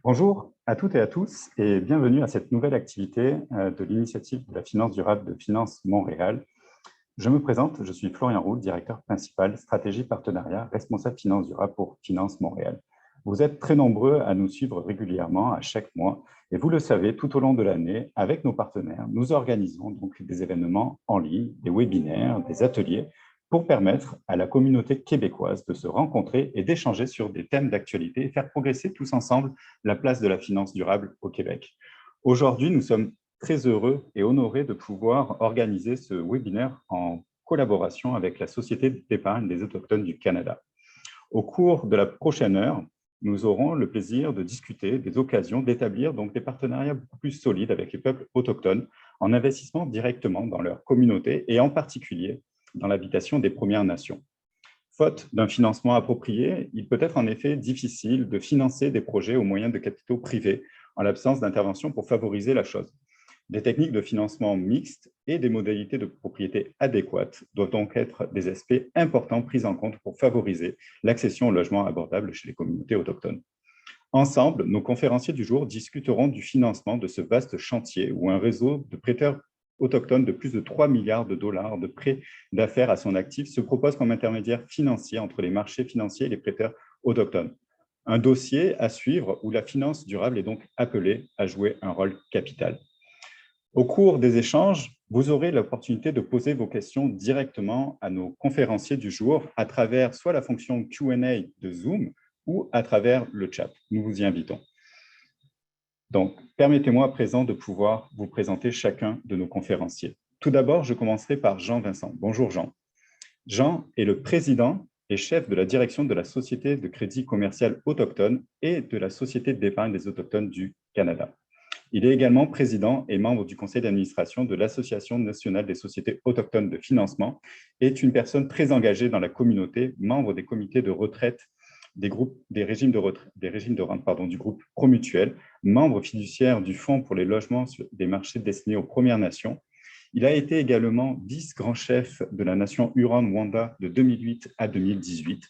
Bonjour à toutes et à tous et bienvenue à cette nouvelle activité de l'initiative de la finance durable de Finance Montréal. Je me présente, je suis Florian Roux, directeur principal stratégie partenariat responsable finance durable pour Finance Montréal. Vous êtes très nombreux à nous suivre régulièrement à chaque mois et vous le savez, tout au long de l'année, avec nos partenaires, nous organisons donc des événements en ligne, des webinaires, des ateliers pour permettre à la communauté québécoise de se rencontrer et d'échanger sur des thèmes d'actualité et faire progresser tous ensemble la place de la finance durable au Québec. Aujourd'hui, nous sommes très heureux et honorés de pouvoir organiser ce webinaire en collaboration avec la Société d'épargne des Autochtones du Canada. Au cours de la prochaine heure, nous aurons le plaisir de discuter des occasions d'établir donc des partenariats beaucoup plus solides avec les peuples autochtones en investissant directement dans leur communauté et en particulier dans l'habitation des Premières Nations. Faute d'un financement approprié, il peut être en effet difficile de financer des projets au moyen de capitaux privés en l'absence d'intervention pour favoriser la chose. Des techniques de financement mixtes et des modalités de propriété adéquates doivent donc être des aspects importants pris en compte pour favoriser l'accession au logement abordable chez les communautés autochtones. Ensemble, nos conférenciers du jour discuteront du financement de ce vaste chantier où un réseau de prêteurs autochtones de plus de 3 milliards de dollars de prêts d'affaires à son actif se propose comme intermédiaire financier entre les marchés financiers et les prêteurs autochtones. Un dossier à suivre où la finance durable est donc appelée à jouer un rôle capital. Au cours des échanges, vous aurez l'opportunité de poser vos questions directement à nos conférenciers du jour à travers soit la fonction Q&A de Zoom ou à travers le chat. Nous vous y invitons. Donc, permettez-moi à présent de pouvoir vous présenter chacun de nos conférenciers. Tout d'abord, je commencerai par Jean Vincent. Bonjour Jean. Jean est le président et chef de la direction de la Société de crédit commercial autochtone et de la Société d'épargne des Autochtones du Canada. Il est également président et membre du conseil d'administration de l'Association nationale des sociétés autochtones de financement et est une personne très engagée dans la communauté, membre des comités de retraite des régimes de rente du groupe Promutuel, membre fiduciaire du Fonds pour les logements des marchés destinés aux Premières Nations. Il a été également vice-grand chef de la nation Huron-Wendat de 2008 à 2018.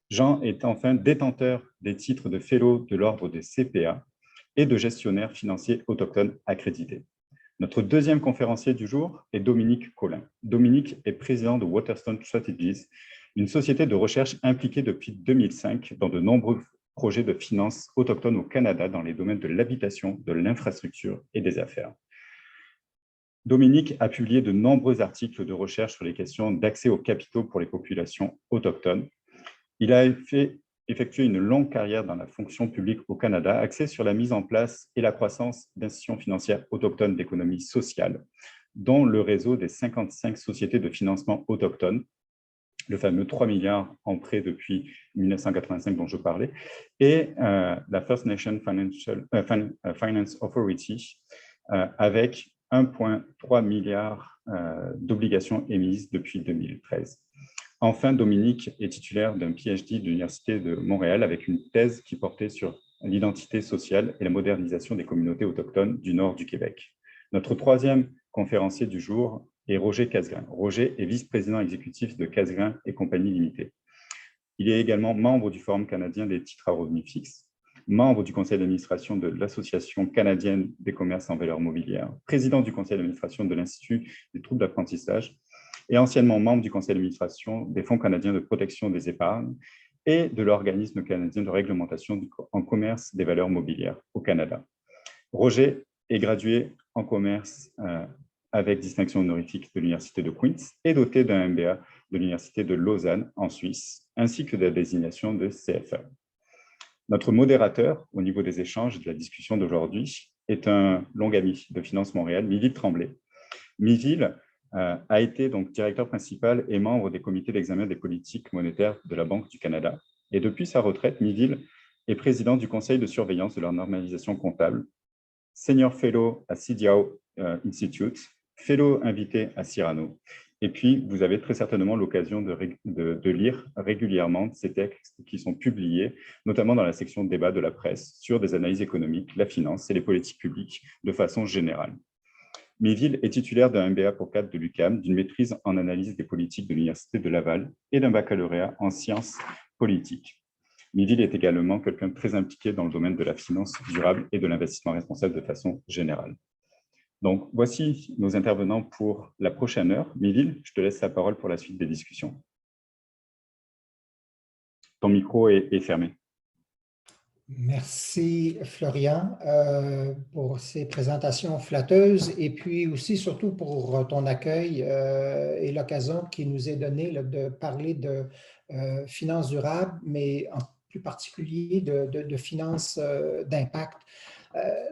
Jean est enfin détenteur des titres de fellow de l'ordre des CPA et de gestionnaire financier autochtone accrédité. Notre deuxième conférencier du jour est Dominique Collin. Dominique est président de Waterstone Strategies, une société de recherche impliquée depuis 2005 dans de nombreux projets de finances autochtones au Canada dans les domaines de l'habitation, de l'infrastructure et des affaires. Dominique a publié de nombreux articles de recherche sur les questions d'accès aux capitaux pour les populations autochtones. Il a effectué une longue carrière dans la fonction publique au Canada, axée sur la mise en place et la croissance d'institutions financières autochtones d'économie sociale, dont le réseau des 55 sociétés de financement autochtones, le fameux 3 milliards en prêts depuis 1985 dont je parlais, et la First Nation Finance Authority, avec 1,3 milliard d'obligations émises depuis 2013. Enfin, Dominique est titulaire d'un PhD de l'Université de Montréal avec une thèse qui portait sur l'identité sociale et la modernisation des communautés autochtones du nord du Québec. Notre troisième conférencier du jour est Roger Casgrain. Roger est vice-président exécutif de Casgrain et compagnie limitée. Il est également membre du Forum canadien des titres à revenus fixes, membre du conseil d'administration de l'Association canadienne des commerces en valeurs mobilières, président du conseil d'administration de l'Institut des troubles d'apprentissage et anciennement membre du conseil d'administration des fonds canadiens de protection des épargnes et de l'organisme canadien de réglementation en commerce des valeurs mobilières au Canada. Roger est gradué en commerce avec distinction honorifique de l'Université de Queen's et doté d'un MBA de l'Université de Lausanne en Suisse, ainsi que de la désignation de CFA. Notre modérateur au niveau des échanges et de la discussion d'aujourd'hui est un long ami de Finance Montréal, Miville Tremblay. Miville a été donc directeur principal et membre des comités d'examen des politiques monétaires de la Banque du Canada. Et depuis sa retraite, Miville est président du conseil de surveillance de leur normalisation comptable, senior fellow à CDAO Institute, fellow invité à Cyrano. Et puis, vous avez très certainement l'occasion de lire régulièrement ces textes qui sont publiés, notamment dans la section débat de la presse, sur des analyses économiques, la finance et les politiques publiques de façon générale. Miville est titulaire d'un MBA pour cadre de l'UQAM, d'une maîtrise en analyse des politiques de l'Université de Laval et d'un baccalauréat en sciences politiques. Miville est également quelqu'un de très impliqué dans le domaine de la finance durable et de l'investissement responsable de façon générale. Donc, voici nos intervenants pour la prochaine heure. Miville, je te laisse la parole pour la suite des discussions. Ton micro est fermé. Merci Florian pour ces présentations flatteuses et puis aussi surtout pour ton accueil et l'occasion qui nous est donnée de parler de finances durables, mais en plus particulier de finances d'impact.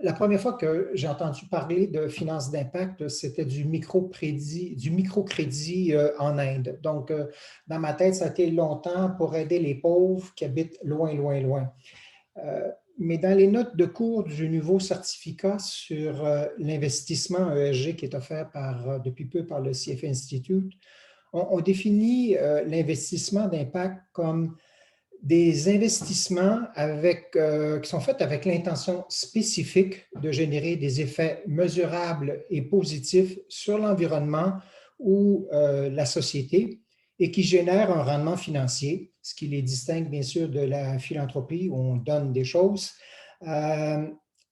La première fois que j'ai entendu parler de finances d'impact, c'était du microcrédit en Inde. Donc, dans ma tête, ça a été longtemps pour aider les pauvres qui habitent loin, loin, loin. Mais dans les notes de cours du nouveau certificat sur l'investissement ESG qui est offert depuis peu par le CFA Institute, on définit l'investissement d'impact comme des investissements qui sont faits avec l'intention spécifique de générer des effets mesurables et positifs sur l'environnement ou la société et qui génèrent un rendement financier, ce qui les distingue bien sûr de la philanthropie où on donne des choses.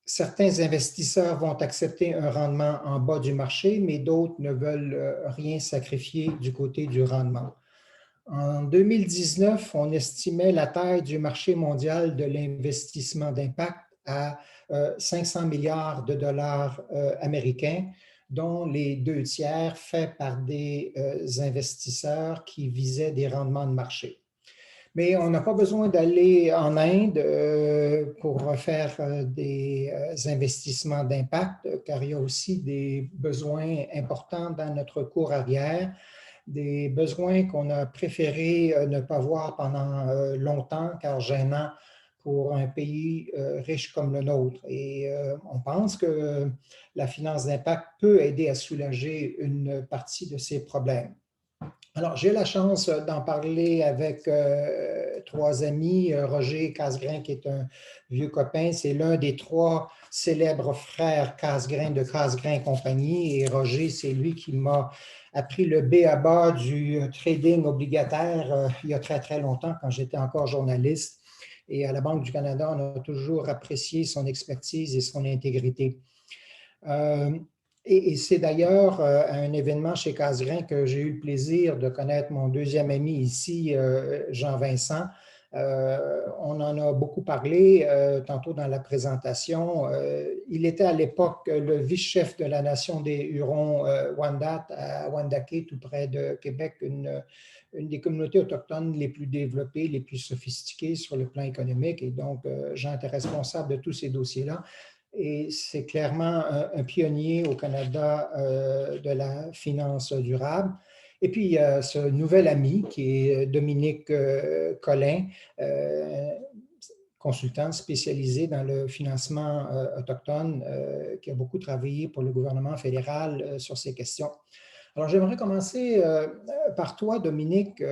Certains investisseurs vont accepter un rendement en bas du marché, mais d'autres ne veulent rien sacrifier du côté du rendement. En 2019, on estimait la taille du marché mondial de l'investissement d'impact à 500 milliards de dollars américains, dont les 2/3 faits par des investisseurs qui visaient des rendements de marché. Mais on n'a pas besoin d'aller en Inde pour faire des investissements d'impact, car il y a aussi des besoins importants dans notre cour arrière, des besoins qu'on a préféré ne pas voir pendant longtemps, car gênants pour un pays riche comme le nôtre. Et on pense que la finance d'impact peut aider à soulager une partie de ces problèmes. Alors, j'ai la chance d'en parler avec trois amis. Roger Casgrain, qui est un vieux copain, c'est l'un des trois célèbres frères Casgrain de Casgrain Compagnie. Et Roger, c'est lui qui m'a appris le b.a.-ba du trading obligataire il y a très, très longtemps, quand j'étais encore journaliste. Et à la Banque du Canada, on a toujours apprécié son expertise et son intégrité. Et c'est d'ailleurs à un événement chez Casgrain que j'ai eu le plaisir de connaître mon deuxième ami ici, Jean-Vincent. On en a beaucoup parlé tantôt dans la présentation. Il était à l'époque le vice-chef de la nation des Hurons Wendat à Wendake, tout près de Québec, une des communautés autochtones les plus développées, les plus sophistiquées sur le plan économique. Et donc, Jean était responsable de tous ces dossiers-là. Et c'est clairement un pionnier au Canada de la finance durable. Et puis, il y a ce nouvel ami qui est Dominique Collin, consultant spécialisé dans le financement autochtone, qui a beaucoup travaillé pour le gouvernement fédéral sur ces questions. Alors, j'aimerais commencer par toi, Dominique.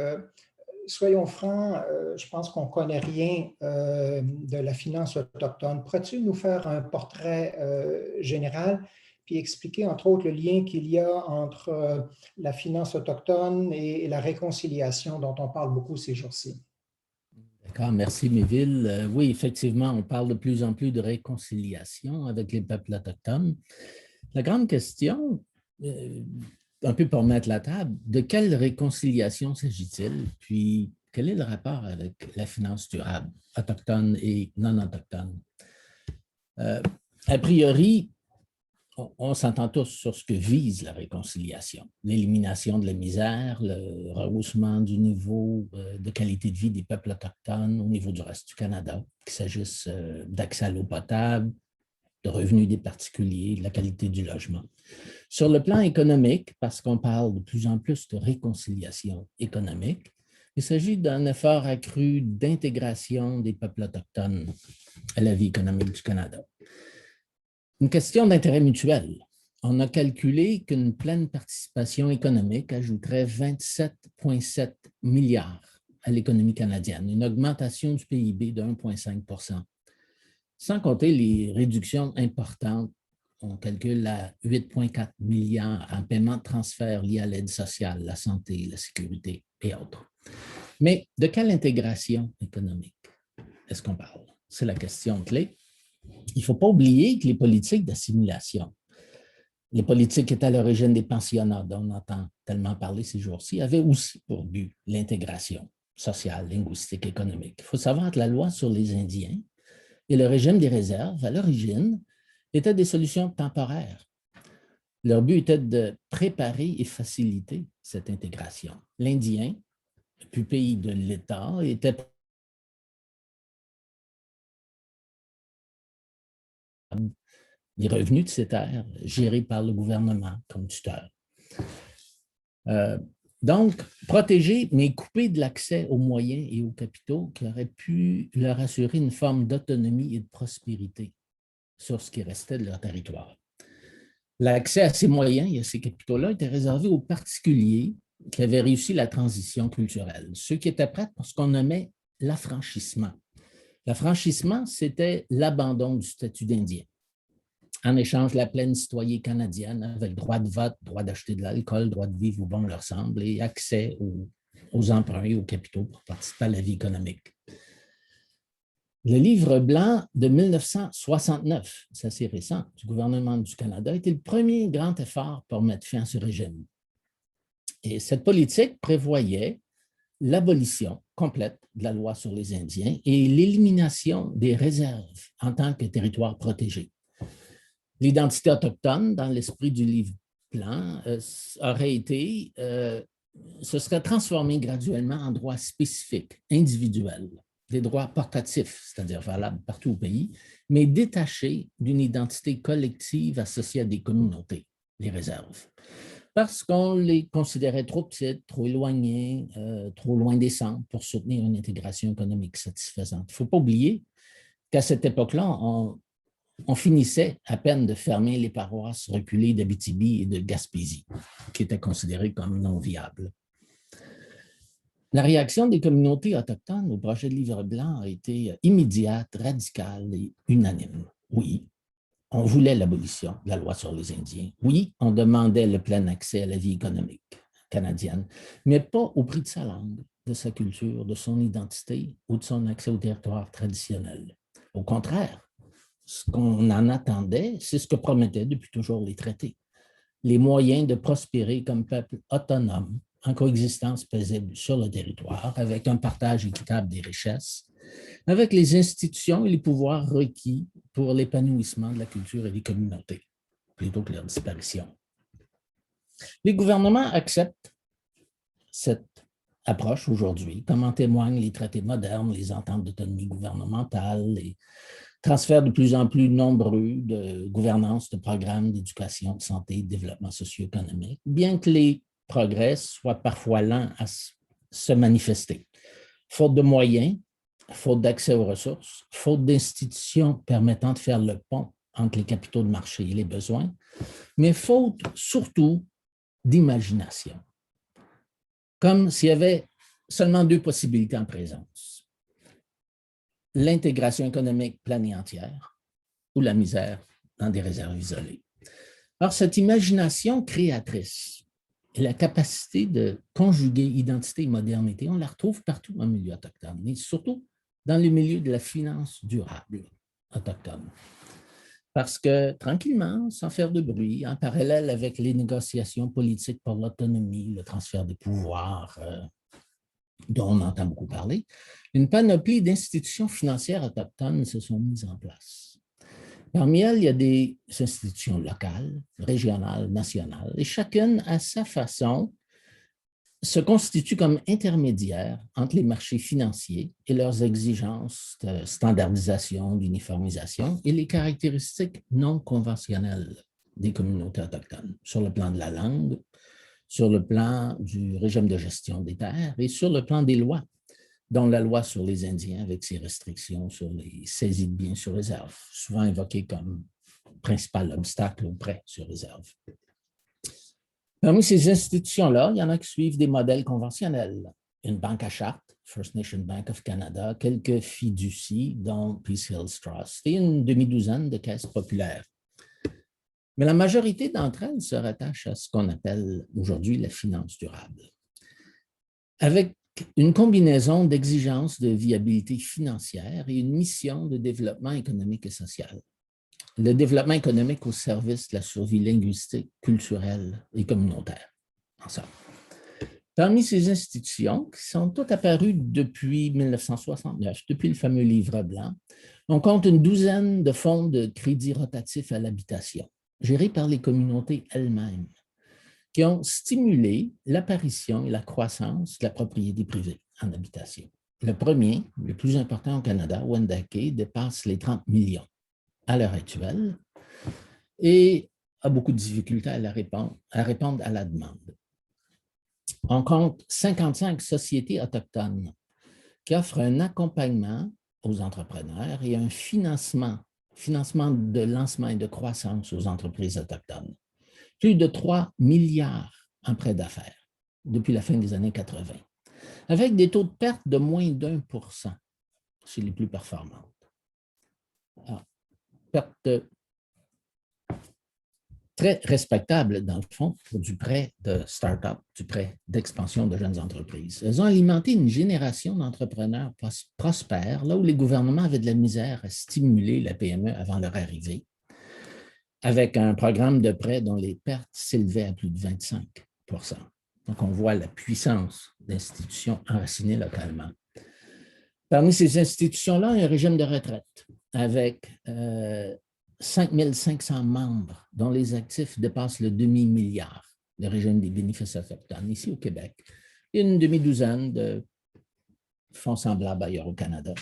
Soyons francs, je pense qu'on ne connaît rien de la finance autochtone. Pourrais-tu nous faire un portrait général, puis expliquer entre autres le lien qu'il y a entre la finance autochtone et la réconciliation dont on parle beaucoup ces jours-ci? D'accord, merci Miville. Oui, effectivement, on parle de plus en plus de réconciliation avec les peuples autochtones. La grande question, un peu pour mettre la table, de quelle réconciliation s'agit-il? Puis, quel est le rapport avec la finance durable, autochtone et non autochtone? A priori, on s'entend tous sur ce que vise la réconciliation. L'élimination de la misère, le rehaussement du niveau de qualité de vie des peuples autochtones au niveau du reste du Canada, qu'il s'agisse d'accès à l'eau potable, de revenus des particuliers, de la qualité du logement. Sur le plan économique, parce qu'on parle de plus en plus de réconciliation économique, il s'agit d'un effort accru d'intégration des peuples autochtones à la vie économique du Canada. Une question d'intérêt mutuel. On a calculé qu'une pleine participation économique ajouterait 27,7 milliards à l'économie canadienne, une augmentation du PIB de 1,5 %. Sans compter les réductions importantes, on calcule à 8,4 milliards en paiement de transfert liés à l'aide sociale, la santé, la sécurité et autres. Mais de quelle intégration économique? est-ce qu'on parle? C'est la question clé. Il ne faut pas oublier que les politiques d'assimilation, les politiques qui étaient à l'origine des pensionnats, dont on entend tellement parler ces jours-ci, avaient aussi pour but l'intégration sociale, linguistique, économique. Il faut savoir que la loi sur les Indiens et le régime des réserves, à l'origine, étaient des solutions temporaires. Leur but était de préparer et faciliter cette intégration. L'Indien, le pupille de l'État, était les revenus de ces terres gérés par le gouvernement comme tuteur. Donc, protéger, mais couper de l'accès aux moyens et aux capitaux qui auraient pu leur assurer une forme d'autonomie et de prospérité sur ce qui restait de leur territoire. L'accès à ces moyens et à ces capitaux-là était réservé aux particuliers qui avaient réussi la transition culturelle, ceux qui étaient prêts pour ce qu'on nommait l'affranchissement. L'affranchissement, c'était l'abandon du statut d'Indien. En échange, la pleine citoyenneté canadienne avec droit de vote, droit d'acheter de l'alcool, droit de vivre où bon leur semble et accès aux emprunts et aux capitaux pour participer à la vie économique. Le livre blanc de 1969, c'est assez récent, du gouvernement du Canada, était le premier grand effort pour mettre fin à ce régime. Et cette politique prévoyait l'abolition complète de la loi sur les Indiens et l'élimination des réserves en tant que territoire protégé. L'identité autochtone, dans l'esprit du livre blanc, se serait transformée graduellement en droits spécifiques, individuels, des droits portatifs, c'est-à-dire valables partout au pays, mais détachés d'une identité collective associée à des communautés, les réserves. Parce qu'on les considérait trop petites, trop éloignées, trop loin des centres pour soutenir une intégration économique satisfaisante. Il ne faut pas oublier qu'à cette époque-là, on finissait à peine de fermer les paroisses reculées d'Abitibi et de Gaspésie, qui étaient considérées comme non viables. La réaction des communautés autochtones au projet de livre blanc a été immédiate, radicale et unanime. Oui, on voulait l'abolition de la loi sur les Indiens. Oui, on demandait le plein accès à la vie économique canadienne, mais pas au prix de sa langue, de sa culture, de son identité ou de son accès au territoire traditionnel. Au contraire, ce qu'on en attendait, c'est ce que promettaient depuis toujours les traités. Les moyens de prospérer comme peuple autonome, en coexistence paisible sur le territoire, avec un partage équitable des richesses, avec les institutions et les pouvoirs requis pour l'épanouissement de la culture et des communautés, plutôt que leur disparition. Les gouvernements acceptent cette approche aujourd'hui, comme en témoignent les traités modernes, les ententes d'autonomie gouvernementale, les transferts de plus en plus nombreux de gouvernance, de programmes d'éducation, de santé, de développement socio-économique, bien que les progrès soient parfois lents à se manifester. Faute de moyens, faute d'accès aux ressources, faute d'institutions permettant de faire le pont entre les capitaux de marché et les besoins, mais faute surtout d'imagination. Comme s'il y avait seulement deux possibilités en présence. L'intégration économique pleine et entière ou la misère dans des réserves isolées. Alors, cette imagination créatrice et la capacité de conjuguer identité et modernité, on la retrouve partout en milieu autochtone, mais surtout dans le milieu de la finance durable autochtone. Parce que, tranquillement, sans faire de bruit, en parallèle avec les négociations politiques pour l'autonomie, le transfert des pouvoirs, dont on entend beaucoup parler, une panoplie d'institutions financières autochtones se sont mises en place. Parmi elles, il y a des institutions locales, régionales, nationales, et chacune, à sa façon, se constitue comme intermédiaire entre les marchés financiers et leurs exigences de standardisation, d'uniformisation et les caractéristiques non conventionnelles des communautés autochtones, sur le plan de la langue, sur le plan du régime de gestion des terres et sur le plan des lois, dont la loi sur les Indiens avec ses restrictions sur les saisies de biens sur réserve, souvent évoquées comme principal obstacle au prêt sur réserve. Parmi ces institutions-là, il y en a qui suivent des modèles conventionnels. Une banque à charte, First Nation Bank of Canada, quelques fiducies, dont Peace Hills Trust, et une demi-douzaine de caisses populaires. Mais la majorité d'entre elles se rattachent à ce qu'on appelle aujourd'hui la finance durable. Avec une combinaison d'exigences de viabilité financière et une mission de développement économique et social. Le développement économique au service de la survie linguistique, culturelle et communautaire. Ensemble. Parmi ces institutions, qui sont toutes apparues depuis 1969, depuis le fameux livre blanc, on compte une douzaine de fonds de crédit rotatif à l'habitation, gérés par les communautés elles-mêmes, qui ont stimulé l'apparition et la croissance de la propriété privée en habitation. Le premier, le plus important au Canada, Wendake, dépasse les 30 millions à l'heure actuelle et a beaucoup de difficultés à répondre à la demande. On compte 55 sociétés autochtones qui offrent un accompagnement aux entrepreneurs et un financement de lancement et de croissance aux entreprises autochtones. Plus de 3 milliards en prêts d'affaires depuis la fin des années 80, avec des taux de perte de moins d'1% chez les plus performantes. Alors, perte très respectable, dans le fond, pour du prêt de start-up, du prêt d'expansion de jeunes entreprises. Elles ont alimenté une génération d'entrepreneurs prospères, là où les gouvernements avaient de la misère à stimuler la PME avant leur arrivée, avec un programme de prêt dont les pertes s'élevaient à plus de 25%. Donc, on voit la puissance d'institutions enracinées localement. Parmi ces institutions-là, il y a un régime de retraite avec 5 500 membres dont les actifs dépassent le demi-milliard, le régime des bénéfices autochtones ici au Québec. Il y a une demi-douzaine de fonds semblables ailleurs au Canada.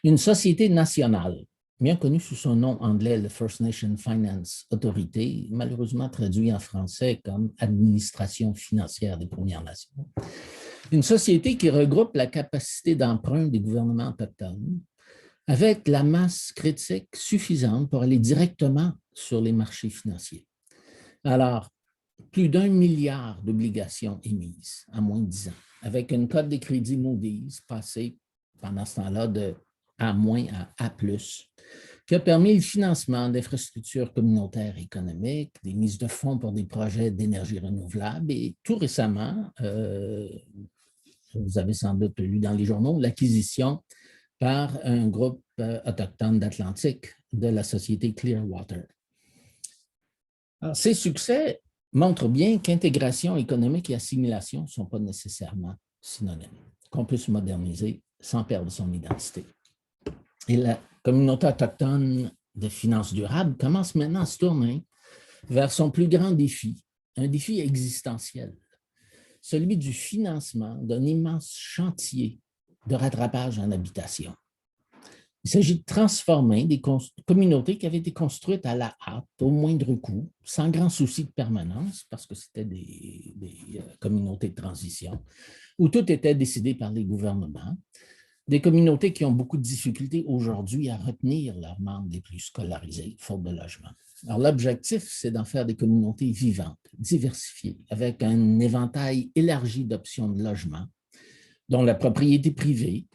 Une société nationale, bien connue sous son nom anglais, le First Nation Finance Authority, malheureusement traduit en français comme Administration financière des Premières Nations. Une société qui regroupe la capacité d'emprunt des gouvernements autochtones avec la masse critique suffisante pour aller directement sur les marchés financiers. Alors, plus d'1 milliard d'obligations émises en moins de 10 ans, avec une cote de crédit Moody's passée pendant ce temps-là de A- à A+, qui a permis le financement d'infrastructures communautaires et économiques, des mises de fonds pour des projets d'énergie renouvelable et tout récemment, vous avez sans doute lu dans les journaux, l'acquisition par un groupe autochtone d'Atlantique de la société Clearwater. Alors, ces succès montrent bien qu'intégration économique et assimilation ne sont pas nécessairement synonymes, qu'on peut se moderniser sans perdre son identité. Et la communauté autochtone de finances durables commence maintenant à se tourner vers son plus grand défi, un défi existentiel, celui du financement d'un immense chantier de rattrapage en habitation. Il s'agit de transformer des communautés qui avaient été construites à la hâte, au moindre coût, sans grand souci de permanence, parce que c'était des communautés de transition, où tout était décidé par les gouvernements, des communautés qui ont beaucoup de difficultés aujourd'hui à retenir leurs membres les plus scolarisés, faute de logement. Alors, l'objectif, c'est d'en faire des communautés vivantes, diversifiées, avec un éventail élargi d'options de logement, dont la propriété privée,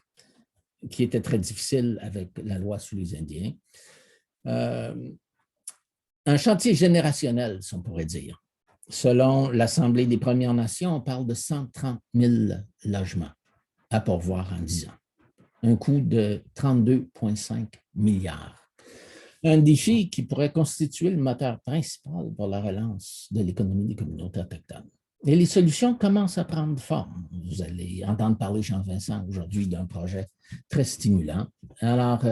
qui était très difficile avec la loi sur les Indiens. Un chantier générationnel, si on pourrait dire. Selon l'Assemblée des Premières Nations, on parle de 130 000 logements à pourvoir en 10 ans. Un coût de 32,5 milliards. Un défi qui pourrait constituer le moteur principal pour la relance de l'économie des communautés autochtones. Et les solutions commencent à prendre forme. Vous allez entendre parler, Jean-Vincent, aujourd'hui d'un projet très stimulant. Alors,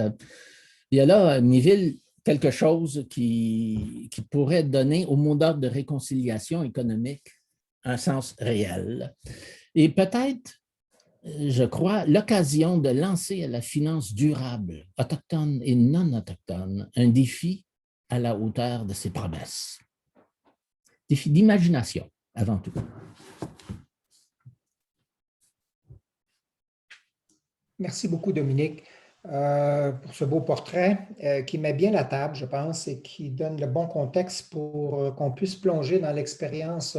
il y a là, Miville, quelque chose qui pourrait donner au mot d'ordre de réconciliation économique un sens réel. Et peut-être, je crois, l'occasion de lancer à la finance durable, autochtone et non autochtone, un défi à la hauteur de ses promesses. Défi d'imagination, avant tout. Merci beaucoup, Dominique, pour ce beau portrait qui met bien la table, je pense, et qui donne le bon contexte pour qu'on puisse plonger dans l'expérience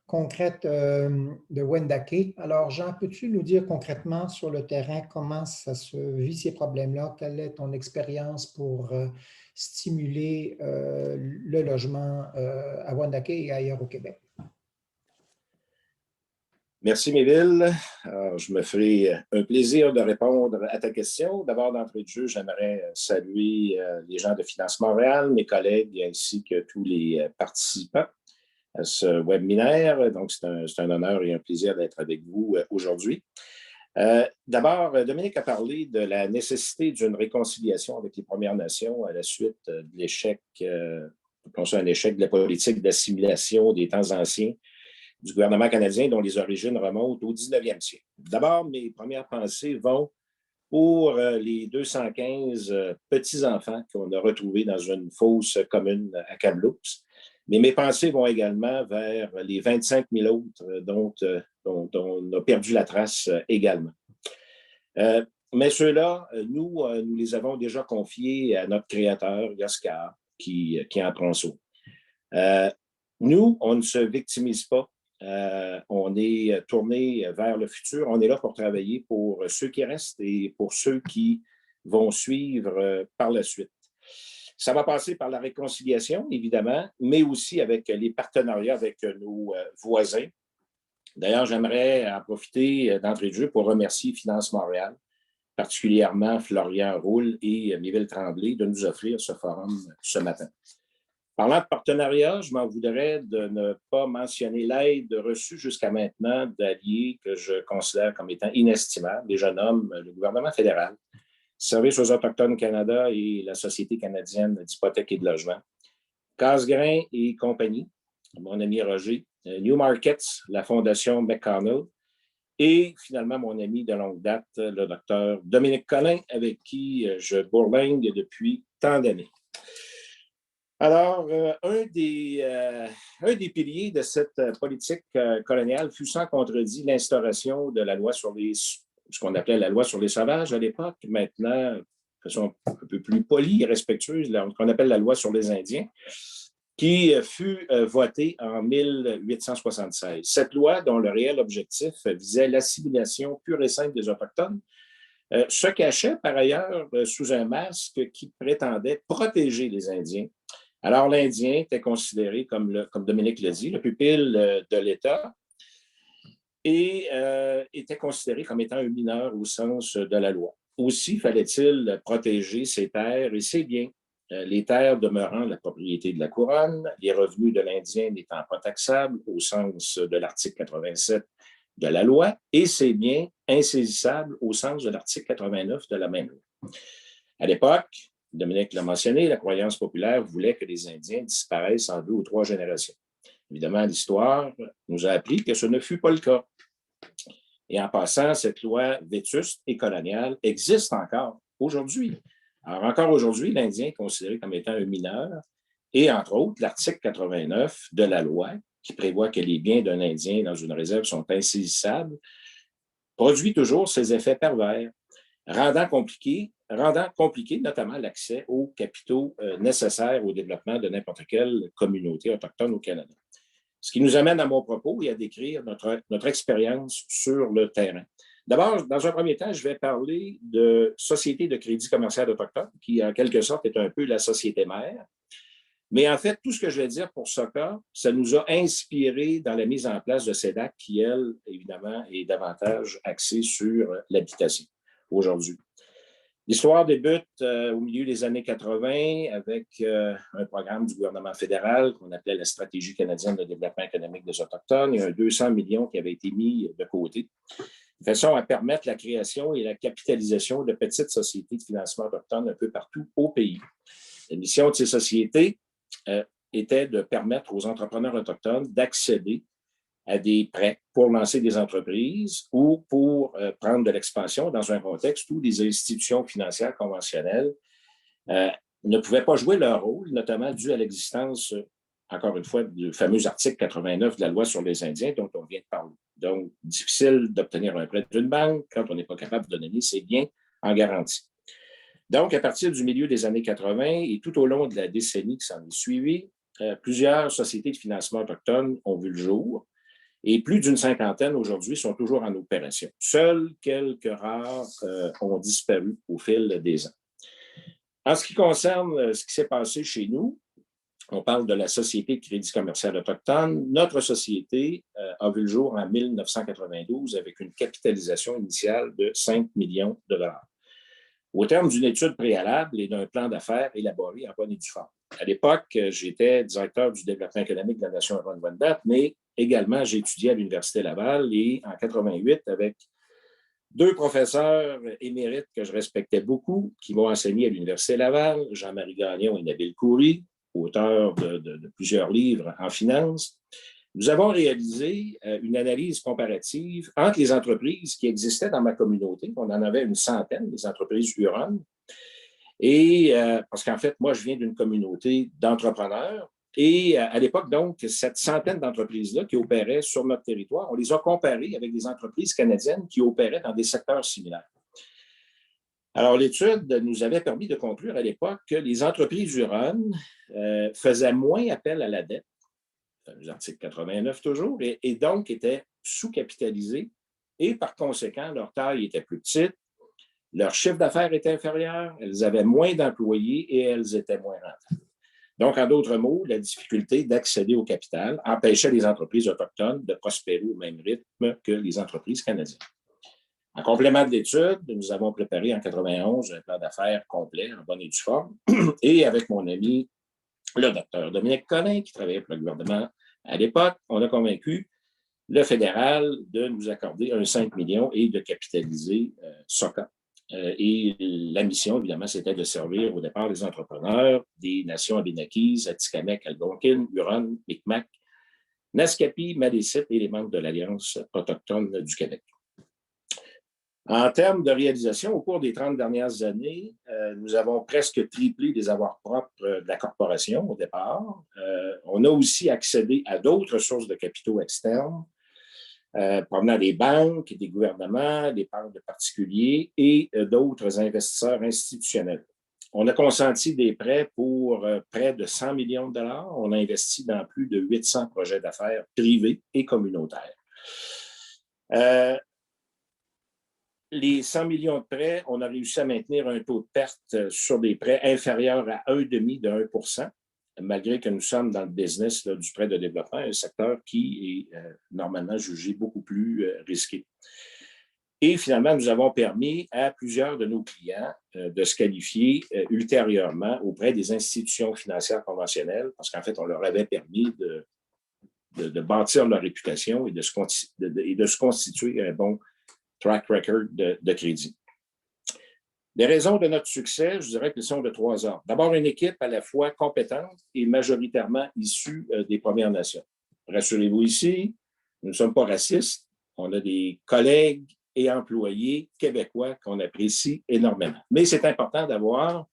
concrète de Wendake. Alors, Jean, peux-tu nous dire concrètement sur le terrain comment ça se vit ces problèmes-là? Quelle est ton expérience pour stimuler le logement à Wendake et ailleurs au Québec? Merci, Méville. Alors, je me ferai un plaisir de répondre à ta question. D'abord, d'entrée de jeu, j'aimerais saluer les gens de Finance Montréal, mes collègues, ainsi que tous les participants à ce webinaire. Donc, c'est un honneur et un plaisir d'être avec vous aujourd'hui. D'abord, Dominique a parlé de la nécessité d'une réconciliation avec les Premières Nations à la suite de l'échec, un échec de la politique d'assimilation des temps anciens du gouvernement canadien dont les origines remontent au 19e siècle. D'abord, mes premières pensées vont pour les 215 petits-enfants qu'on a retrouvés dans une fosse commune à Kamloops. Mais mes pensées vont également vers les 25 000 autres dont on a perdu la trace également. Mais ceux-là, nous les avons déjà confiés à notre créateur, Yoskar, qui en prend soin. Nous, on ne se victimise pas. On est tourné vers le futur. On est là pour travailler pour ceux qui restent et pour ceux qui vont suivre par la suite. Ça va passer par la réconciliation, évidemment, mais aussi avec les partenariats avec nos voisins. D'ailleurs, j'aimerais en profiter d'entrée de jeu pour remercier Finance Montréal, particulièrement Florian Roule et Méville Tremblay, de nous offrir ce forum ce matin. Parlant de partenariat, je m'en voudrais de ne pas mentionner l'aide reçue jusqu'à maintenant d'alliés que je considère comme étant inestimables. Et je nomme le gouvernement fédéral, Service aux Autochtones Canada et la Société canadienne d'hypothèque et de logement, Casgrain et compagnie, mon ami Roger, New Markets, la Fondation McConnell, et finalement mon ami de longue date, le docteur Dominique Collin, avec qui je bourlingue depuis tant d'années. Alors, un des piliers de cette politique coloniale fut sans contredit l'instauration de la loi sur ce qu'on appelait la loi sur les sauvages à l'époque, maintenant, de façon un peu plus polie et respectueuse, qu'on appelle la loi sur les Indiens, qui fut votée en 1876. Cette loi, dont le réel objectif visait l'assimilation pure et simple des Autochtones, se cachait par ailleurs sous un masque qui prétendait protéger les Indiens. Alors, l'Indien était considéré, comme Dominique l'a dit, le pupille de l'État et était considéré comme étant un mineur au sens de la loi. Aussi, fallait-il protéger ses terres et ses biens, les terres demeurant la propriété de la couronne, les revenus de l'Indien n'étant pas taxables au sens de l'article 87 de la loi, et ses biens insaisissables au sens de l'article 89 de la même loi. À l'époque, Dominique l'a mentionné, la croyance populaire voulait que les Indiens disparaissent en 2 ou 3 générations. Évidemment, l'histoire nous a appris que ce ne fut pas le cas. Et en passant, cette loi vétuste et coloniale existe encore aujourd'hui. Alors, encore aujourd'hui, l'Indien est considéré comme étant un mineur et, entre autres, l'article 89 de la loi, qui prévoit que les biens d'un Indien dans une réserve sont insaisissables, produit toujours ses effets pervers, rendant compliqué notamment l'accès aux capitaux nécessaires au développement de n'importe quelle communauté autochtone au Canada. Ce qui nous amène à mon propos et à décrire notre expérience sur le terrain. D'abord, dans un premier temps, je vais parler de Société de crédit commercial autochtone, qui en quelque sorte est un peu la société mère. Mais en fait, tout ce que je vais dire pour ce cas, ça nous a inspiré dans la mise en place de CEDAC, qui, elle, évidemment, est davantage axée sur l'habitation aujourd'hui. L'histoire débute au milieu des années 80 avec un programme du gouvernement fédéral qu'on appelait la Stratégie canadienne de développement économique des Autochtones. Il y a 200 millions qui avaient été mis de côté, de façon à permettre la création et la capitalisation de petites sociétés de financement autochtone un peu partout au pays. La mission de ces sociétés était de permettre aux entrepreneurs autochtones d'accéder à des prêts pour lancer des entreprises ou pour prendre de l'expansion dans un contexte où les institutions financières conventionnelles ne pouvaient pas jouer leur rôle, notamment dû à l'existence, encore une fois, du fameux article 89 de la loi sur les Indiens dont on vient de parler. Donc, difficile d'obtenir un prêt d'une banque quand on n'est pas capable de donner ses biens en garantie. Donc, à partir du milieu des années 80 et tout au long de la décennie qui s'en est suivie, plusieurs sociétés de financement autochtones ont vu le jour. Et plus d'une cinquantaine aujourd'hui sont toujours en opération. Seuls quelques rares ont disparu au fil des ans. En ce qui concerne ce qui s'est passé chez nous, On parle de la Société de crédit commercial autochtone. Notre société a vu le jour en 1992 avec une capitalisation initiale de 5 millions de dollars. Au terme d'une étude préalable et d'un plan d'affaires élaboré en bonne et due forme. À l'époque, j'étais directeur du développement économique de la Nation Huron-Wendat, mais également, j'ai étudié à l'Université Laval et en 88, avec deux professeurs émérites que je respectais beaucoup, qui m'ont enseigné à l'Université Laval, Jean-Marie Gagnon et Nabil Khoury, auteurs de plusieurs livres en finance. Nous avons réalisé une analyse comparative entre les entreprises qui existaient dans ma communauté. On en avait une centaine, des entreprises Huron. Et parce qu'en fait, moi, je viens d'une communauté d'entrepreneurs. Et à l'époque, donc, cette centaine d'entreprises-là qui opéraient sur notre territoire, on les a comparées avec des entreprises canadiennes qui opéraient dans des secteurs similaires. Alors, l'étude nous avait permis de conclure à l'époque que les entreprises Huron faisaient moins appel à la dette, fameux article 89 toujours, et donc étaient sous-capitalisées et par conséquent, leur taille était plus petite, leur chiffre d'affaires était inférieur, elles avaient moins d'employés et elles étaient moins rentables. Donc, en d'autres mots, la difficulté d'accéder au capital empêchait les entreprises autochtones de prospérer au même rythme que les entreprises canadiennes. En complément de l'étude, nous avons préparé en 91 un plan d'affaires complet, en bonne et due forme, et avec mon ami, le docteur Dominique Collin, qui travaillait pour le gouvernement à l'époque, on a convaincu le fédéral de nous accorder un 5 millions et de capitaliser SOCA. Et la mission, évidemment, c'était de servir au départ les entrepreneurs des nations abénaquis, Atikamekw, Algonquin, Huron, Micmac, Naskapi, Malécite et les membres de l'Alliance autochtone du Québec. En termes de réalisation, au cours des 30 dernières années, nous avons presque triplé les avoirs propres de la corporation au départ. On a aussi accédé à d'autres sources de capitaux externes, provenant des banques, des gouvernements, des banques de particuliers et d'autres investisseurs institutionnels. On a consenti des prêts pour près de 100 millions de dollars. On a investi dans plus de 800 projets d'affaires privés et communautaires. Les 100 millions de prêts, on a réussi à maintenir un taux de perte sur des prêts inférieur à 1,5%, malgré que nous sommes dans le business là, du prêt de développement, un secteur qui est normalement jugé beaucoup plus risqué. Et finalement, nous avons permis à plusieurs de nos clients de se qualifier ultérieurement auprès des institutions financières conventionnelles, parce qu'en fait, on leur avait permis de bâtir leur réputation et de se constituer un bon track record de crédit. Les raisons de notre succès, je dirais qu'elles sont de 3 ordres. D'abord, une équipe à la fois compétente et majoritairement issue des Premières Nations. Rassurez-vous ici, nous ne sommes pas racistes. On a des collègues et employés québécois qu'on apprécie énormément. Mais c'est important d'avoir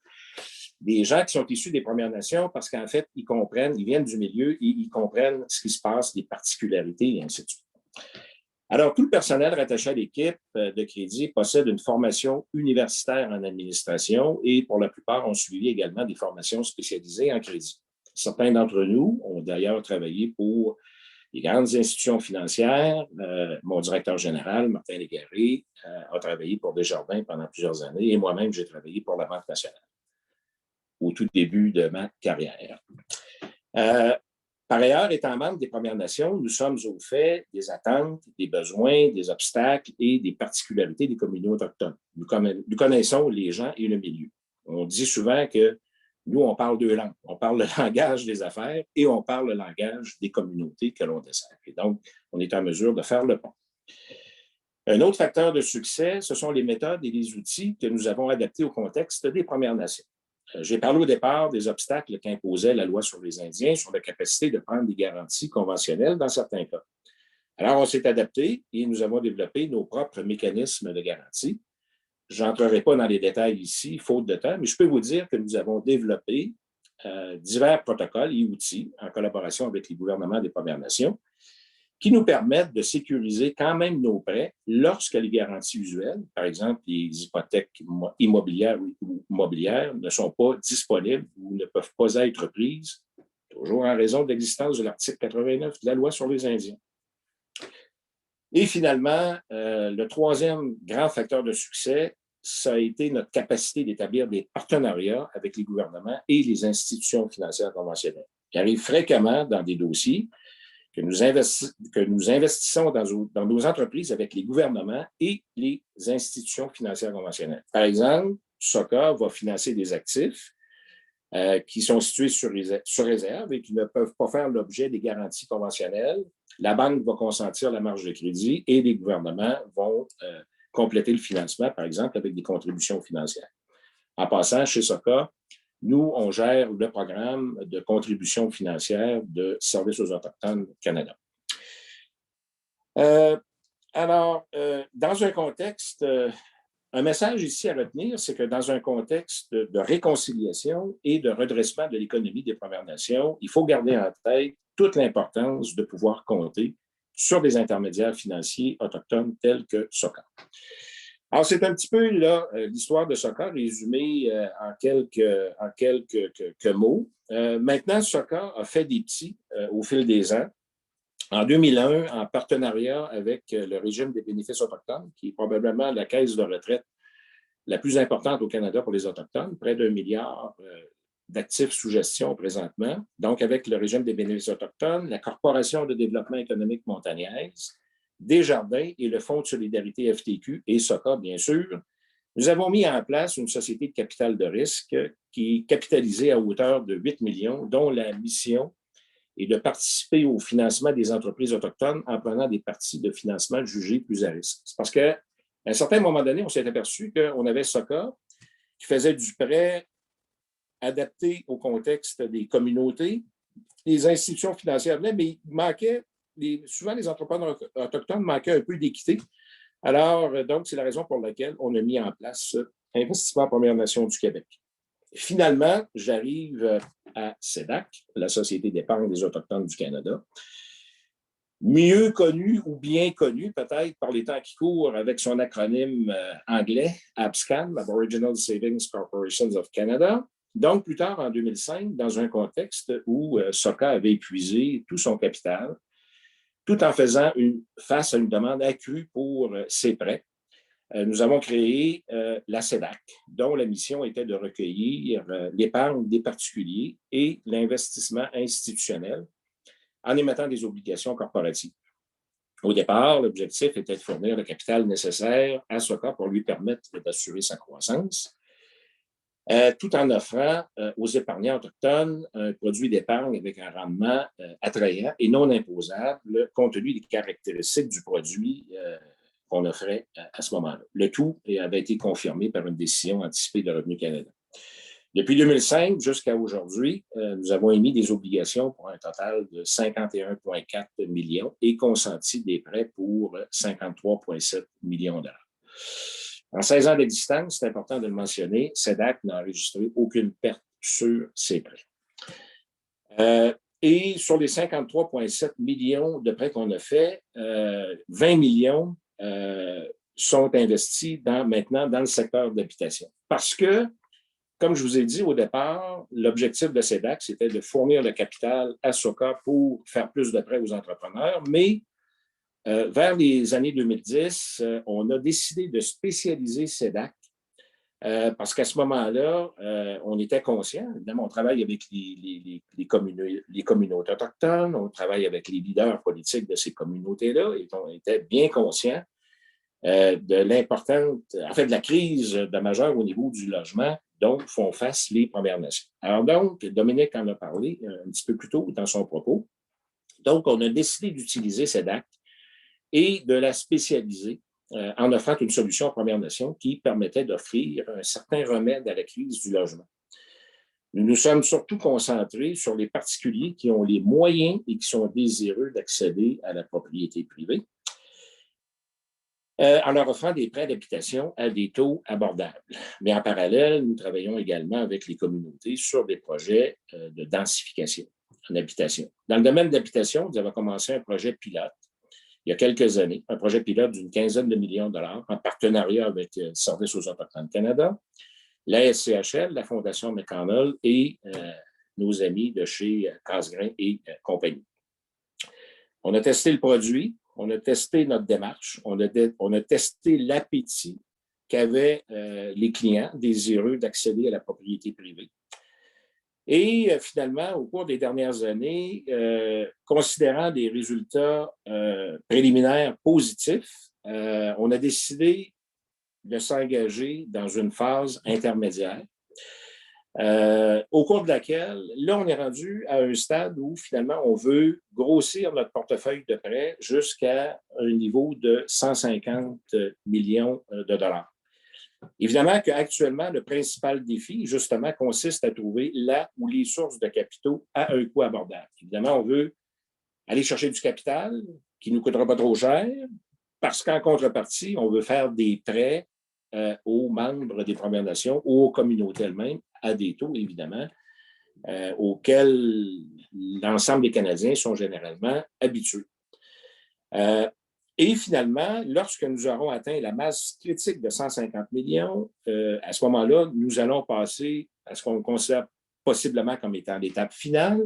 des gens qui sont issus des Premières Nations parce qu'en fait, ils comprennent, ils viennent du milieu et ils comprennent ce qui se passe, les particularités et ainsi de suite. Alors, tout le personnel rattaché à l'équipe de crédit possède une formation universitaire en administration et pour la plupart ont suivi également des formations spécialisées en crédit. Certains d'entre nous ont d'ailleurs travaillé pour les grandes institutions financières. Mon directeur général, Martin Légaré, a travaillé pour Desjardins pendant plusieurs années et moi-même, j'ai travaillé pour la Banque nationale au tout début de ma carrière. Par ailleurs, étant membre des Premières Nations, nous sommes au fait des attentes, des besoins, des obstacles et des particularités des communautés autochtones. Nous connaissons les gens et le milieu. On dit souvent que nous, on parle 2 langues. On parle le langage des affaires et on parle le langage des communautés que l'on dessert. Et donc, on est en mesure de faire le pont. Un autre facteur de succès, ce sont les méthodes et les outils que nous avons adaptés au contexte des Premières Nations. J'ai parlé au départ des obstacles qu'imposait la loi sur les Indiens, sur la capacité de prendre des garanties conventionnelles dans certains cas. Alors, on s'est adapté et nous avons développé nos propres mécanismes de garantie. Je n'entrerai pas dans les détails ici, faute de temps, mais je peux vous dire que nous avons développé divers protocoles et outils en collaboration avec les gouvernements des Premières Nations qui nous permettent de sécuriser quand même nos prêts lorsque les garanties usuelles, par exemple les hypothèques immobilières ou mobilières, ne sont pas disponibles ou ne peuvent pas être prises, toujours en raison de l'existence de l'article 89 de la loi sur les Indiens. Et finalement, le troisième grand facteur de succès, ça a été notre capacité d'établir des partenariats avec les gouvernements et les institutions financières conventionnelles. Il arrive fréquemment dans des dossiers que nous investissons dans nos entreprises avec les gouvernements et les institutions financières conventionnelles. Par exemple, SOCA va financer des actifs qui sont situés sur réserve et qui ne peuvent pas faire l'objet des garanties conventionnelles. La banque va consentir la marge de crédit et les gouvernements vont compléter le financement, par exemple, avec des contributions financières. En passant, chez SOCA, nous, on gère le programme de contribution financière de Services aux Autochtones Canada. Dans un contexte, un message ici à retenir, c'est que dans un contexte de réconciliation et de redressement de l'économie des Premières Nations, il faut garder en tête toute l'importance de pouvoir compter sur des intermédiaires financiers autochtones tels que SOCA. Alors, c'est un petit peu l'histoire de SOCA résumée en quelques mots. Maintenant, SOCA a fait des petits au fil des ans. En 2001, en partenariat avec le régime des bénéfices autochtones, qui est probablement la caisse de retraite la plus importante au Canada pour les Autochtones, près d'1 milliard d'actifs sous gestion présentement. Donc, avec le régime des bénéfices autochtones, la Corporation de développement économique montagnaise, Desjardins et le Fonds de solidarité FTQ et SOCA, bien sûr, nous avons mis en place une société de capital de risque qui est capitalisée à hauteur de 8 millions, dont la mission est de participer au financement des entreprises autochtones en prenant des parties de financement jugées plus à risque. C'est parce qu'à un certain moment donné, on s'est aperçu qu'on avait SOCA qui faisait du prêt adapté au contexte des communautés, les institutions financières, mais il manquait, souvent les entrepreneurs autochtones manquaient un peu d'équité. Alors, donc, c'est la raison pour laquelle on a mis en place Investissement Premières Nations du Québec. Finalement, j'arrive à SEDAC, la Société d'épargne des Autochtones du Canada, mieux connue ou bien connue peut-être par les temps qui courent avec son acronyme anglais, ABSCAN, Aboriginal Savings Corporations of Canada. Donc, plus tard, en 2005, dans un contexte où SOCA avait épuisé tout son capital, tout en faisant face à une demande accrue pour ses prêts, nous avons créé la SEDAC, dont la mission était de recueillir l'épargne des particuliers et l'investissement institutionnel en émettant des obligations corporatives. Au départ, l'objectif était de fournir le capital nécessaire à SOCA pour lui permettre d'assurer sa croissance, tout en offrant aux épargnants autochtones un produit d'épargne avec un rendement attrayant et non imposable, compte tenu des caractéristiques du produit qu'on offrait à ce moment-là. Le tout avait été confirmé par une décision anticipée de Revenu Canada. Depuis 2005 jusqu'à aujourd'hui, nous avons émis des obligations pour un total de 51,4 millions et consenti des prêts pour 53,7 millions de dollars. En 16 ans d'existence, c'est important de le mentionner, SEDAC n'a enregistré aucune perte sur ses prêts. Et sur les 53,7 millions de prêts qu'on a fait, 20 millions sont investis maintenant dans le secteur d'habitation. Parce que, comme je vous ai dit au départ, l'objectif de SEDAC, c'était de fournir le capital à SOCA pour faire plus de prêts aux entrepreneurs, mais vers les années 2010, on a décidé de spécialiser SEDAC parce qu'à ce moment-là, on était conscient, évidemment, on travaille avec les communautés autochtones, on travaille avec les leaders politiques de ces communautés-là et on était bien conscient de l'importante, en fait, de la crise majeure au niveau du logement dont font face les Premières Nations. Alors donc, Dominique en a parlé un petit peu plus tôt dans son propos. Donc, on a décidé d'utiliser SEDAC et de la spécialiser en offrant une solution aux Premières Nations qui permettait d'offrir un certain remède à la crise du logement. Nous nous sommes surtout concentrés sur les particuliers qui ont les moyens et qui sont désireux d'accéder à la propriété privée en leur offrant des prêts d'habitation à des taux abordables. Mais en parallèle, nous travaillons également avec les communautés sur des projets de densification en habitation. Dans le domaine d'habitation, nous avons commencé un projet pilote il y a quelques années, un projet pilote d'une quinzaine de millions de dollars en partenariat avec Services aux Autochtones Canada, la SCHL, la Fondation McConnell et nos amis de chez Casgrain et compagnie. On a testé le produit, on a testé notre démarche, on a testé l'appétit qu'avaient les clients désireux d'accéder à la propriété privée. Et finalement, au cours des dernières années, considérant des résultats préliminaires positifs, on a décidé de s'engager dans une phase intermédiaire, au cours de laquelle, là, on est rendu à un stade où, finalement, on veut grossir notre portefeuille de prêts jusqu'à un niveau de 150 millions de dollars. Évidemment qu'actuellement, le principal défi, justement, consiste à trouver là où les sources de capitaux à un coût abordable. Évidemment, on veut aller chercher du capital qui ne nous coûtera pas trop cher, parce qu'en contrepartie, on veut faire des prêts aux membres des Premières Nations ou aux communautés elles-mêmes, à des taux, évidemment, auxquels l'ensemble des Canadiens sont généralement habitués. Et finalement, lorsque nous aurons atteint la masse critique de 150 millions, à ce moment-là, nous allons passer à ce qu'on considère possiblement comme étant l'étape finale,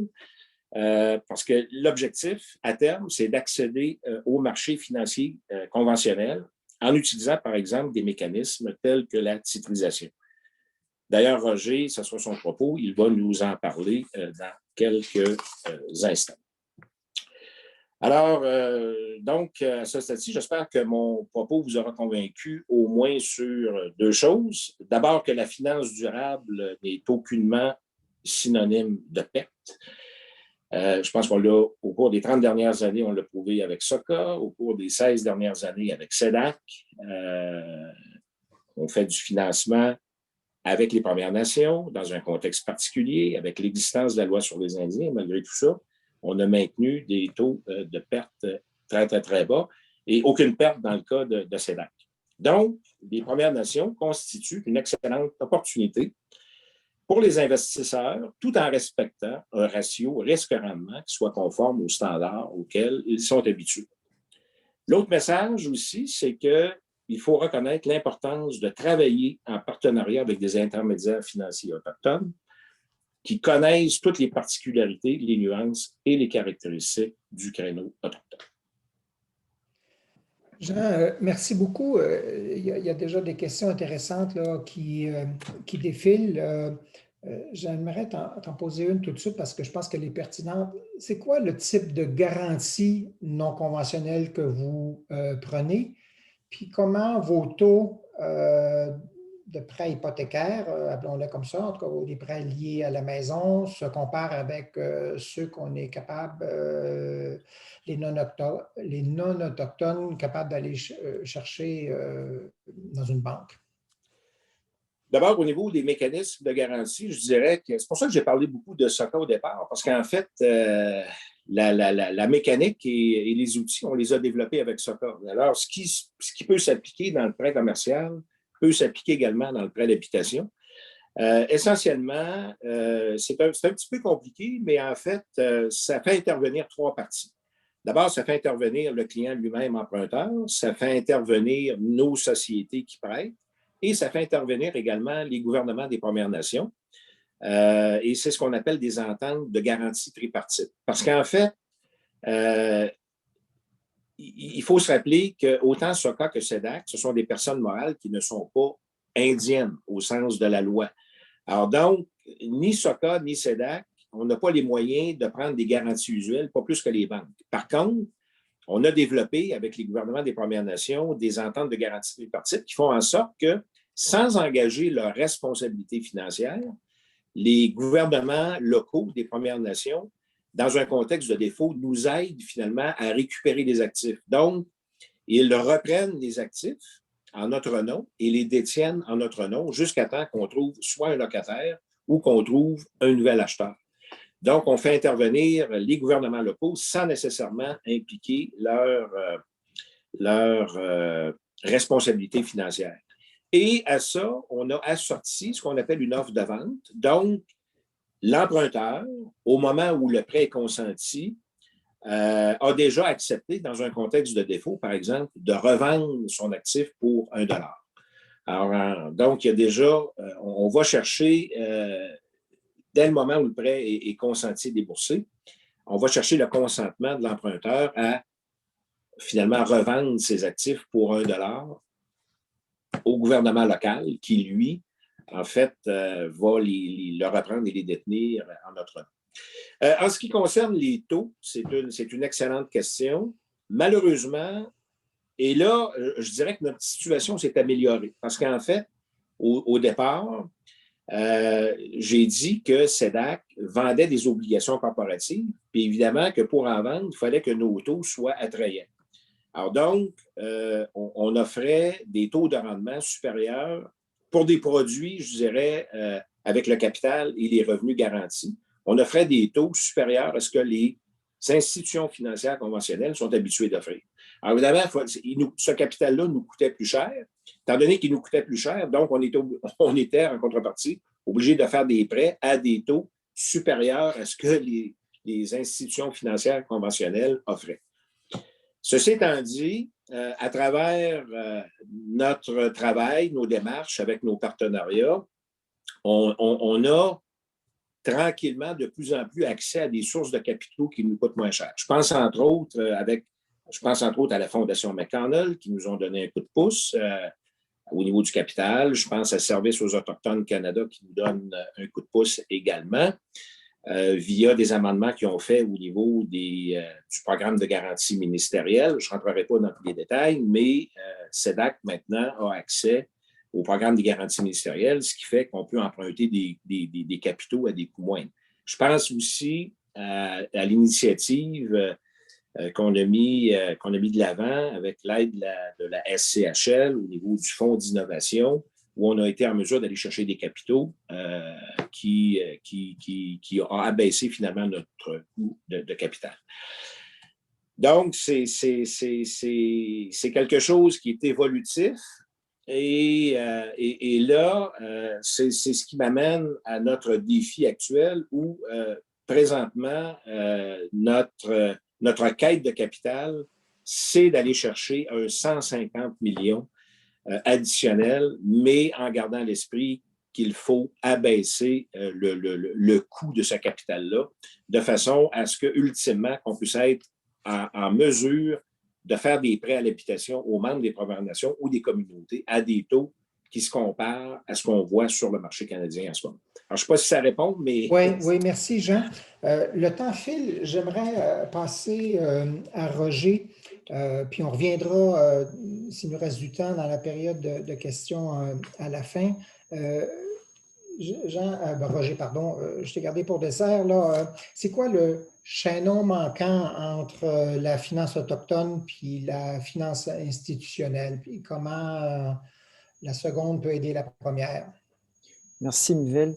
parce que l'objectif, à terme, c'est d'accéder au marché financier conventionnel en utilisant, par exemple, des mécanismes tels que la titrisation. D'ailleurs, Roger, ce sera son propos, il va nous en parler dans quelques instants. Alors, donc, à ce stade-ci, j'espère que mon propos vous aura convaincu au moins sur deux choses. D'abord, que la finance durable n'est aucunement synonyme de perte. Je pense qu'on l'a, au cours des 30 dernières années, on l'a prouvé avec SOCA, au cours des 16 dernières années avec SEDAC. On fait du financement avec les Premières Nations, dans un contexte particulier, avec l'existence de la loi sur les Indiens. Malgré tout ça, on a maintenu des taux de perte très, très, très bas et aucune perte dans le cas de SEDAC. Donc, les Premières Nations constituent une excellente opportunité pour les investisseurs, tout en respectant un ratio risque-rendement qui soit conforme aux standards auxquels ils sont habitués. L'autre message aussi, c'est qu'il faut reconnaître l'importance de travailler en partenariat avec des intermédiaires financiers autochtones qui connaissent toutes les particularités, les nuances et les caractéristiques du créneau autochtone. Jean, merci beaucoup. Il y a déjà des questions intéressantes là, qui défilent. J'aimerais t'en poser une tout de suite parce que je pense qu'elle est pertinente. C'est quoi le type de garantie non conventionnelle que vous prenez? Puis comment vos taux de prêts hypothécaires, appelons-les comme ça, en tout cas des prêts liés à la maison, se comparent avec ceux qu'on est capable, les non-autochtones, capables d'aller chercher dans une banque? D'abord, au niveau des mécanismes de garantie, je dirais que c'est pour ça que j'ai parlé beaucoup de SOCA au départ, parce qu'en fait, la mécanique et les outils, on les a développés avec SOCA. Alors, ce qui peut s'appliquer dans le prêt commercial peut s'appliquer également dans le prêt d'habitation. Essentiellement, c'est un petit peu compliqué, mais en fait, ça fait intervenir trois parties. D'abord, ça fait intervenir le client lui-même emprunteur, ça fait intervenir nos sociétés qui prêtent, et ça fait intervenir également les gouvernements des Premières Nations. Et c'est ce qu'on appelle des ententes de garantie tripartite. Parce qu'en fait, il faut se rappeler qu'autant SOCA que SEDAC, ce sont des personnes morales qui ne sont pas indiennes au sens de la loi. Alors donc, ni SOCA ni SEDAC, on n'a pas les moyens de prendre des garanties usuelles, pas plus que les banques. Par contre, on a développé avec les gouvernements des Premières Nations des ententes de garantie tripartite qui font en sorte que, sans engager leur responsabilité financière, les gouvernements locaux des Premières Nations, dans un contexte de défaut, nous aident finalement à récupérer les actifs. Donc, ils reprennent les actifs en notre nom et les détiennent en notre nom jusqu'à temps qu'on trouve soit un locataire ou qu'on trouve un nouvel acheteur. Donc, on fait intervenir les gouvernements locaux sans nécessairement impliquer leur responsabilité financière. Et à ça, on a assorti ce qu'on appelle une offre de vente. Donc, l'emprunteur, au moment où le prêt est consenti, a déjà accepté, dans un contexte de défaut, par exemple, de revendre son actif pour $1. Alors, donc, il y a déjà, on va chercher, dès le moment où le prêt est consenti et déboursé, on va chercher le consentement de l'emprunteur à finalement revendre ses actifs pour $1 au gouvernement local qui, lui, en fait, va le reprendre et les détenir en notre nom. En ce qui concerne les taux, c'est une excellente question. Malheureusement, et là, je dirais que notre situation s'est améliorée parce qu'en fait, au départ, j'ai dit que SEDAC vendait des obligations corporatives, puis évidemment que pour en vendre, il fallait que nos taux soient attrayants. Alors donc, on offrait des taux de rendement supérieurs pour des produits, je dirais, avec le capital et les revenus garantis. On offrait des taux supérieurs à ce que les institutions financières conventionnelles sont habituées d'offrir. Alors évidemment, ce capital-là nous coûtait plus cher. Étant donné qu'il nous coûtait plus cher, donc on était en contrepartie obligé de faire des prêts à des taux supérieurs à ce que les institutions financières conventionnelles offraient. Ceci étant dit, à travers notre travail, nos démarches avec nos partenariats, on a tranquillement de plus en plus accès à des sources de capitaux qui nous coûtent moins cher. Je pense entre autres à la Fondation McConnell qui nous ont donné un coup de pouce au niveau du capital. Je pense à Service aux Autochtones Canada qui nous donne un coup de pouce également. Via des amendements qu'ils ont fait au niveau du programme de garantie ministérielle. Je ne rentrerai pas dans tous les détails, mais SEDAC maintenant a accès au programme de garantie ministérielle, ce qui fait qu'on peut emprunter des capitaux à des coûts moindres. Je pense aussi à l'initiative qu'on a mis de l'avant avec l'aide de la SCHL au niveau du Fonds d'innovation, où on a été en mesure d'aller chercher des capitaux qui ont abaissé finalement notre coût de capital. Donc, c'est quelque chose qui est évolutif et là, c'est ce qui m'amène à notre défi actuel où présentement, notre quête de capital, c'est d'aller chercher un 150 millions additionnel, mais en gardant à l'esprit qu'il faut abaisser le coût de ce capital-là, de façon à ce qu'ultimement, on puisse être en mesure de faire des prêts à l'habitation aux membres des Premières Nations ou des communautés à des taux qui se comparent à ce qu'on voit sur le marché canadien en ce moment. Alors, je ne sais pas si ça répond, mais... Oui, merci, Jean. Le temps file. J'aimerais passer à Roger, puis on reviendra, s'il nous reste du temps, dans la période de questions à la fin. Roger, pardon, je t'ai gardé pour dessert. C'est quoi le chaînon manquant entre la finance autochtone puis la finance institutionnelle? Puis comment la seconde peut aider la première? Merci, Miville.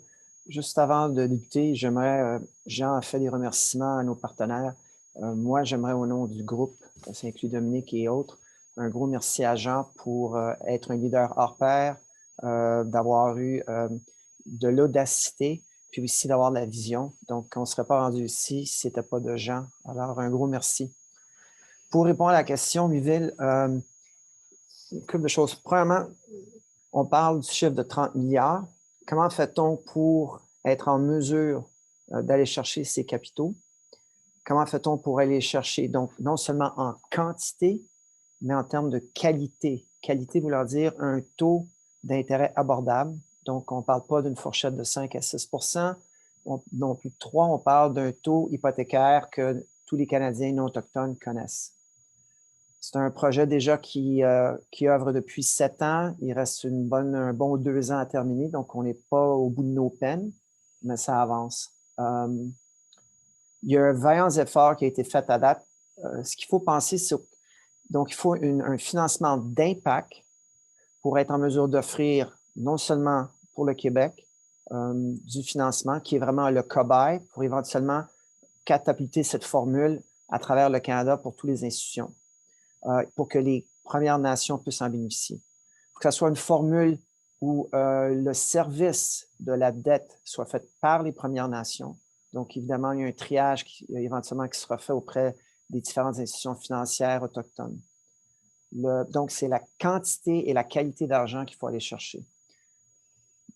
Juste avant de débuter, Jean a fait des remerciements à nos partenaires. Moi, j'aimerais au nom du groupe, ça inclut Dominique et autres, un gros merci à Jean pour être un leader hors pair, d'avoir eu de l'audacité, puis aussi d'avoir de la vision. Donc, on ne serait pas rendu ici si ce n'était pas de Jean. Alors, un gros merci. Pour répondre à la question, Miville, une couple de choses. Premièrement, on parle du chiffre de 30 milliards. Comment fait-on pour être en mesure d'aller chercher ces capitaux? Comment fait-on pour aller chercher, donc, non seulement en quantité, mais en termes de qualité? Qualité voulant dire un taux d'intérêt abordable. Donc, on ne parle pas d'une fourchette de 5 à 6 non plus de 3, on parle d'un taux hypothécaire que tous les Canadiens non autochtones connaissent. C'est un projet déjà qui œuvre depuis 7 ans. Il reste un bon 2 ans à terminer, donc on n'est pas au bout de nos peines, mais ça avance. Il y a un vaillant effort qui a été fait à date. Ce qu'il faut penser, c'est donc il faut un financement d'impact pour être en mesure d'offrir non seulement pour le Québec du financement, qui est vraiment le cobaye pour éventuellement catapulter cette formule à travers le Canada pour toutes les institutions. Pour que les Premières Nations puissent en bénéficier. Il faut que ce soit une formule où le service de la dette soit fait par les Premières Nations. Donc, évidemment, il y a un triage éventuellement qui sera fait auprès des différentes institutions financières autochtones. Donc, c'est la quantité et la qualité d'argent qu'il faut aller chercher.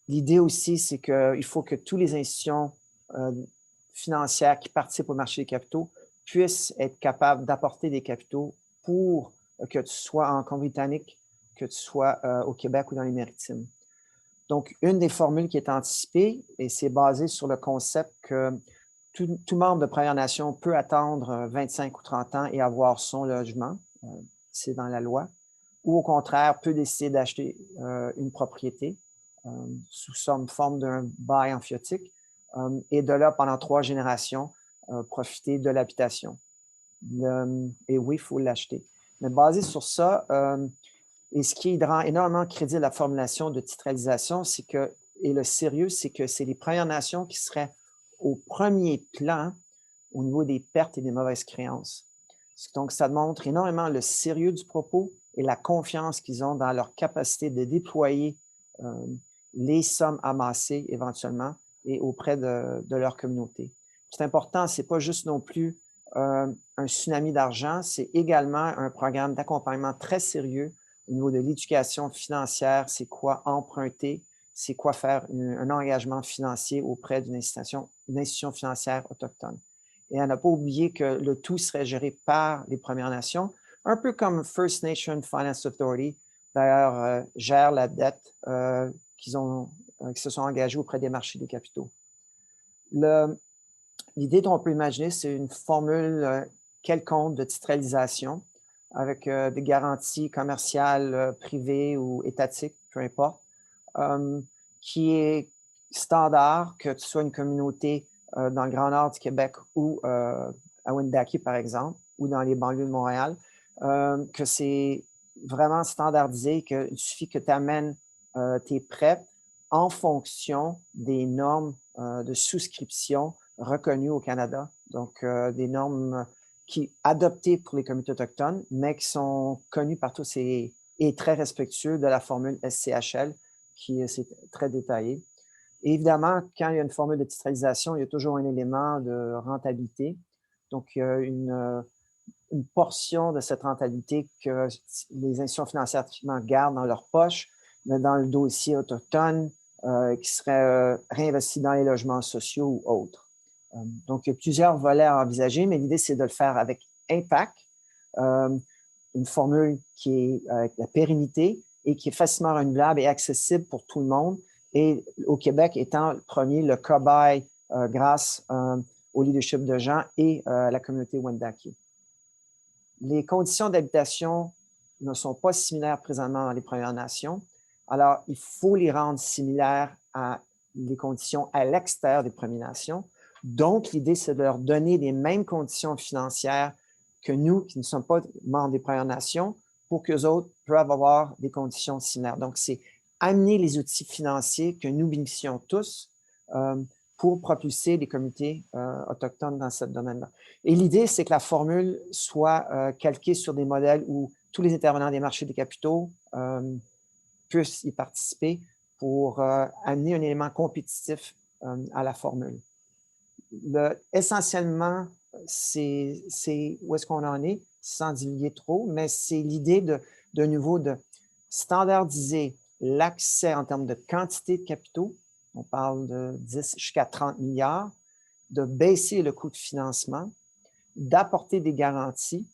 L'idée aussi, c'est qu'il faut que toutes les institutions financières qui participent au marché des capitaux puissent être capables d'apporter des capitaux pour que tu sois en Colombie-Britannique, que tu sois au Québec ou dans les Maritimes. Donc, une des formules qui est anticipée, et c'est basé sur le concept que tout membre de Première Nation peut attendre 25 ou 30 ans et avoir son logement, c'est dans la loi, ou au contraire, peut décider d'acheter une propriété sous forme d'un bail amphiotique et de là, pendant 3 générations, profiter de l'habitation. Et oui, il faut l'acheter. Mais basé sur ça, et ce qui rend énormément crédible la formulation de titralisation, c'est que, et le sérieux, c'est que c'est les Premières Nations qui seraient au premier plan au niveau des pertes et des mauvaises créances. Donc, ça montre énormément le sérieux du propos et la confiance qu'ils ont dans leur capacité de déployer les sommes amassées éventuellement et auprès de leur communauté. C'est important, ce n'est pas juste non plus un tsunami d'argent, c'est également un programme d'accompagnement très sérieux au niveau de l'éducation financière, c'est quoi emprunter, c'est quoi faire un engagement financier auprès d'une institution financière autochtone. Et à ne pas oublier que le tout serait géré par les Premières Nations, un peu comme First Nation Finance Authority, d'ailleurs, gère la dette qui se sont engagés auprès des marchés des capitaux. L'idée dont on peut imaginer, c'est une formule quelconque de titralisation avec des garanties commerciales, privées ou étatiques, peu importe, qui est standard, que tu sois une communauté dans le Grand Nord du Québec ou à Wendake, par exemple, ou dans les banlieues de Montréal, que c'est vraiment standardisé, qu'il suffit que tu amènes tes prêts en fonction des normes de souscription reconnues au Canada. Donc, des normes adoptées pour les communautés autochtones, mais qui sont connues par tous et très respectueux de la formule SCHL, qui est très détaillée. Et évidemment, quand il y a une formule de titralisation, il y a toujours un élément de rentabilité. Donc, il y a une portion de cette rentabilité que les institutions financières typiquement gardent dans leur poche, mais dans le dossier autochtone, qui serait réinvesti dans les logements sociaux ou autres. Donc, il y a plusieurs volets à envisager, mais l'idée, c'est de le faire avec impact, une formule qui est avec la pérennité et qui est facilement renouvelable et accessible pour tout le monde. Et au Québec étant le premier, le cobaye grâce au leadership de Jean et la communauté Wendake. Les conditions d'habitation ne sont pas similaires présentement dans les Premières Nations. Alors, il faut les rendre similaires à les conditions à l'extérieur des Premières Nations. Donc, l'idée, c'est de leur donner les mêmes conditions financières que nous, qui ne sommes pas membres des Premières Nations, pour qu'eux autres peuvent avoir des conditions similaires. Donc, c'est amener les outils financiers que nous bénéficions tous pour propulser les communautés autochtones dans ce domaine-là. Et l'idée, c'est que la formule soit calquée sur des modèles où tous les intervenants des marchés des capitaux puissent y participer pour amener un élément compétitif à la formule. Essentiellement, c'est où est-ce qu'on en est, sans divulguer trop, mais c'est l'idée de nouveau de standardiser l'accès en termes de quantité de capitaux, on parle de 10 jusqu'à 30 milliards, de baisser le coût de financement, d'apporter des garanties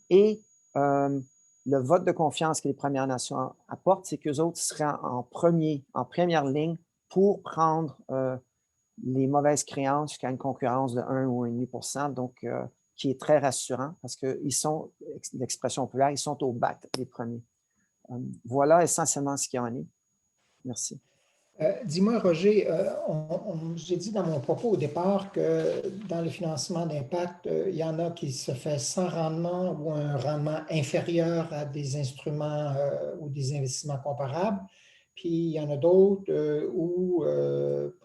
et le vote de confiance que les Premières Nations apportent, c'est qu'eux autres seraient en première ligne pour prendre les mauvaises créances jusqu'à une concurrence de 1 ou 1,5 %, donc qui est très rassurant parce qu'ils sont, l'expression populaire, ils sont au bat les premiers. Voilà essentiellement ce qu'il y en est. Merci. Dis-moi, Roger, j'ai dit dans mon propos au départ que dans le financement d'impact, il y en a qui se fait sans rendement ou un rendement inférieur à des instruments ou des investissements comparables. Puis il y en a d'autres où,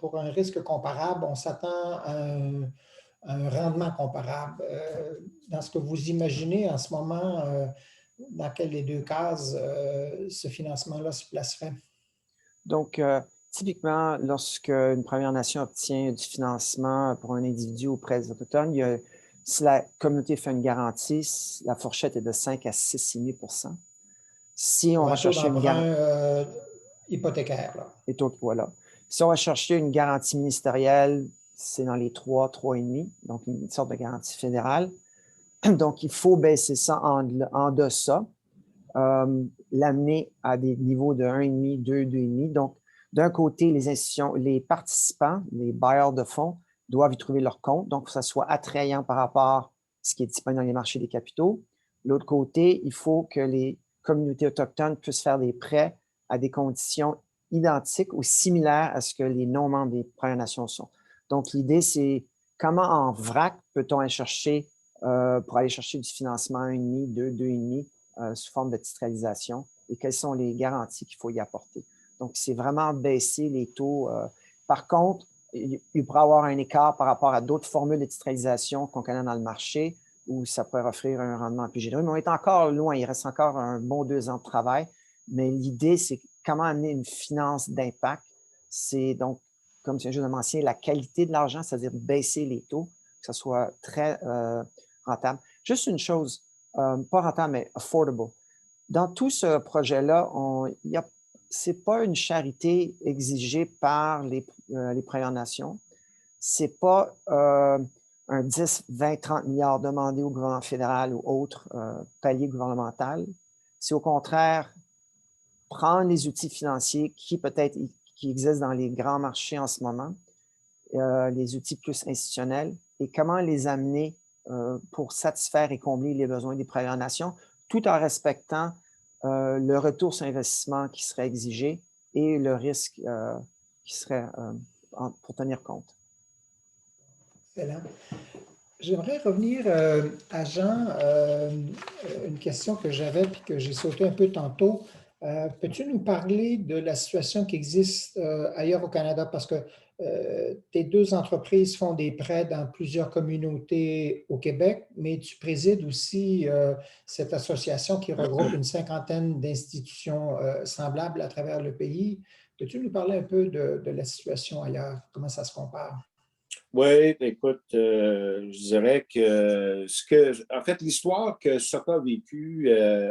pour un risque comparable, on s'attend à un rendement comparable. Dans ce que vous imaginez en ce moment, dans quelle des deux cases ce financement-là se placerait? Donc, typiquement, lorsqu'une Première Nation obtient du financement pour un individu auprès des Autochtones, si la communauté fait une garantie, la fourchette est de 5 à 6,5 %. Si on va chercher une garantie hypothécaire, là. Et donc, voilà. Si on va chercher une garantie ministérielle, c'est dans les 3, 3,5, donc une sorte de garantie fédérale. Donc, il faut baisser ça en deçà, l'amener à des niveaux de 1,5, 2, 2,5. Donc, D'un côté, les institutions, les participants, les bailleurs de fonds, doivent y trouver leur compte, donc que ça soit attrayant par rapport à ce qui est disponible dans les marchés des capitaux. De l'autre côté, il faut que les communautés autochtones puissent faire des prêts à des conditions identiques ou similaires à ce que les non-membres des Premières Nations sont. Donc, l'idée, c'est comment en vrac peut-on aller chercher, pour aller chercher du financement 1,5, 2, 2,5 sous forme de titralisation et quelles sont les garanties qu'il faut y apporter. Donc, c'est vraiment baisser les taux. Par contre, il pourrait y avoir un écart par rapport à d'autres formules de titralisation qu'on connaît dans le marché où ça pourrait offrir un rendement plus généreux. Mais on est encore loin, il reste encore un bon 2 ans de travail. Mais l'idée, c'est comment amener une finance d'impact. C'est donc, comme tu viens juste de mentionner, la qualité de l'argent, c'est-à-dire baisser les taux, que ce soit très rentable. Juste une chose, pas rentable, mais affordable. Dans tout ce projet-là, ce n'est pas une charité exigée par les Premières Nations. Ce n'est pas un 10, 20, 30 milliards demandés au gouvernement fédéral ou autres paliers gouvernemental. C'est au contraire prendre les outils financiers qui existent dans les grands marchés en ce moment, les outils plus institutionnels, et comment les amener pour satisfaire et combler les besoins des Premières Nations, tout en respectant le retour sur investissement qui serait exigé et le risque qui serait pour tenir compte. Excellent. J'aimerais revenir à Jean, une question que j'avais puis que j'ai sauté un peu tantôt. Peux-tu nous parler de la situation qui existe ailleurs au Canada? Parce que tes deux entreprises font des prêts dans plusieurs communautés au Québec, mais tu présides aussi cette association qui regroupe une cinquantaine d'institutions semblables à travers le pays. Peux-tu nous parler un peu de la situation ailleurs? Comment ça se compare? Oui, écoute, je dirais que en fait, l'histoire que SOCA a vécue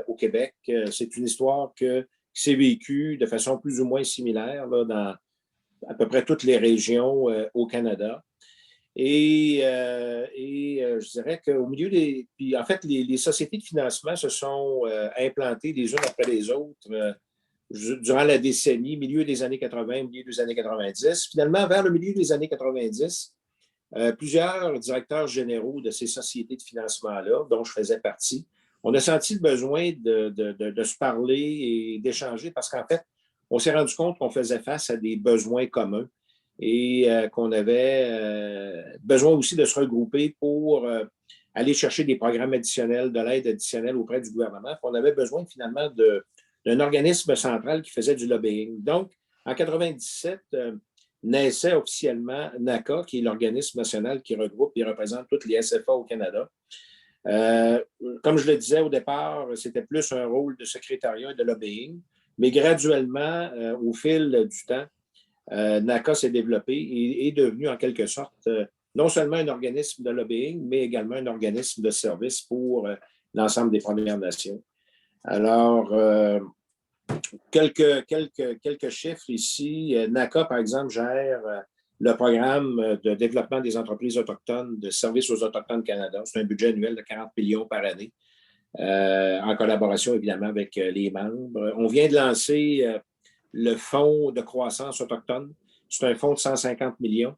au Québec, c'est une histoire qui s'est vécue de façon plus ou moins similaire là, dans à peu près toutes les régions au Canada. Et je dirais qu'au milieu des... Puis en fait, les sociétés de financement se sont implantées les unes après les autres durant la décennie, milieu des années 80, milieu des années 90. Finalement, vers le milieu des années 90, plusieurs directeurs généraux de ces sociétés de financement-là, dont je faisais partie, on a senti le besoin de se parler et d'échanger parce qu'en fait, on s'est rendu compte qu'on faisait face à des besoins communs et qu'on avait besoin aussi de se regrouper pour aller chercher des programmes additionnels, de l'aide additionnelle auprès du gouvernement. On avait besoin finalement d'un organisme central qui faisait du lobbying. Donc, en 97, naissait officiellement NACA, qui est l'organisme national qui regroupe et représente toutes les SFA au Canada. Comme je le disais au départ, c'était plus un rôle de secrétariat et de lobbying, mais graduellement, au fil du temps, NACA s'est développé et est devenu en quelque sorte non seulement un organisme de lobbying, mais également un organisme de service pour l'ensemble des Premières Nations. Alors, quelques chiffres ici. NACA, par exemple, gère le programme de développement des entreprises autochtones de services aux Autochtones Canada. C'est un budget annuel de 40 millions par année, en collaboration évidemment avec les membres. On vient de lancer le Fonds de croissance autochtone. C'est un fonds de 150 millions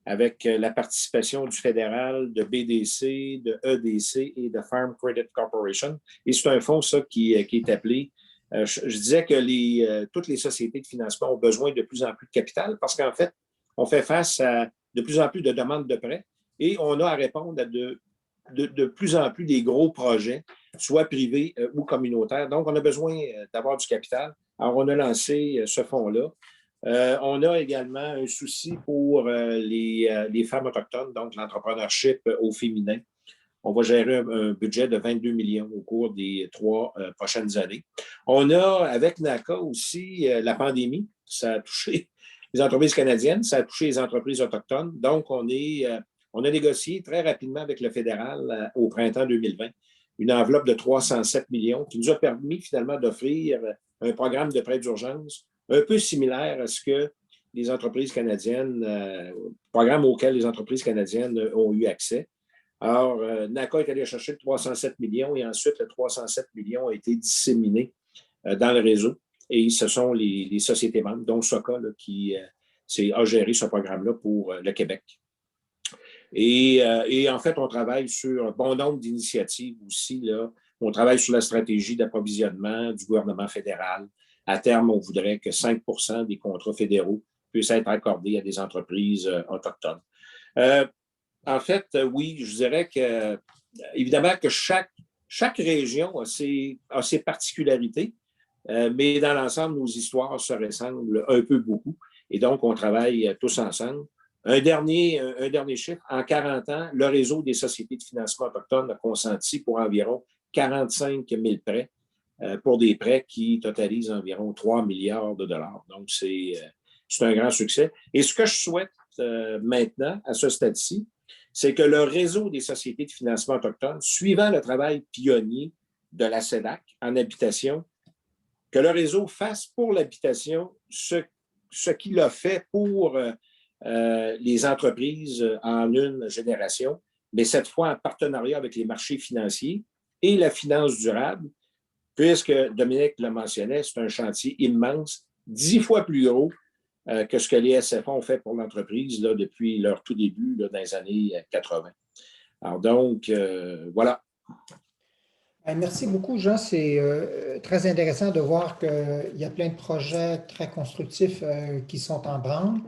avec la participation du fédéral, de BDC, de EDC et de Farm Credit Corporation. Et c'est un fonds, ça, qui est appelé je disais que toutes les sociétés de financement ont besoin de plus en plus de capital parce qu'en fait, on fait face à de plus en plus de demandes de prêts et on a à répondre à de plus en plus des gros projets, soit privés ou communautaires. Donc, on a besoin d'avoir du capital. Alors, on a lancé ce fonds-là. On a également un souci pour les femmes autochtones, donc l'entrepreneurship au féminin. On va gérer un budget de 22 millions au cours des 3 prochaines années. On a, avec NACA aussi, la pandémie. Ça a touché les entreprises canadiennes, ça a touché les entreprises autochtones. Donc, on a négocié très rapidement avec le fédéral au printemps 2020 une enveloppe de 307 millions qui nous a permis finalement d'offrir un programme de prêt d'urgence un peu similaire à ce que les entreprises canadiennes, programme auquel les entreprises canadiennes ont eu accès. Alors, NACA est allé chercher le 307 millions et ensuite, le 307 millions a été disséminé dans le réseau. et ce sont les sociétés membres, dont SOCA, là, qui a géré ce programme-là pour le Québec. Et en fait, on travaille sur un bon nombre d'initiatives aussi, là. On travaille sur la stratégie d'approvisionnement du gouvernement fédéral. À terme, on voudrait que 5 des contrats fédéraux puissent être accordés à des entreprises autochtones. En fait, oui, je dirais que, évidemment, que chaque région a ses particularités, mais dans l'ensemble, nos histoires se ressemblent un peu beaucoup. Et donc, on travaille tous ensemble. Un dernier chiffre, en 40 ans, le réseau des sociétés de financement autochtones a consenti pour environ 45 000 prêts, pour des prêts qui totalisent environ 3 milliards de dollars. Donc, c'est un grand succès. Et ce que je souhaite maintenant, à ce stade-ci, c'est que le réseau des sociétés de financement autochtones, suivant le travail pionnier de la CEDAC en habitation, que le réseau fasse pour l'habitation ce qu'il a fait pour les entreprises en une génération, mais cette fois en partenariat avec les marchés financiers et la finance durable, puisque Dominique le mentionnait, c'est un chantier immense, 10 fois plus gros que ce que les SFA ont fait pour l'entreprise là, depuis leur tout début là, dans les années 80. Alors donc, voilà. Merci beaucoup, Jean. C'est très intéressant de voir qu'il y a plein de projets très constructifs qui sont en branle.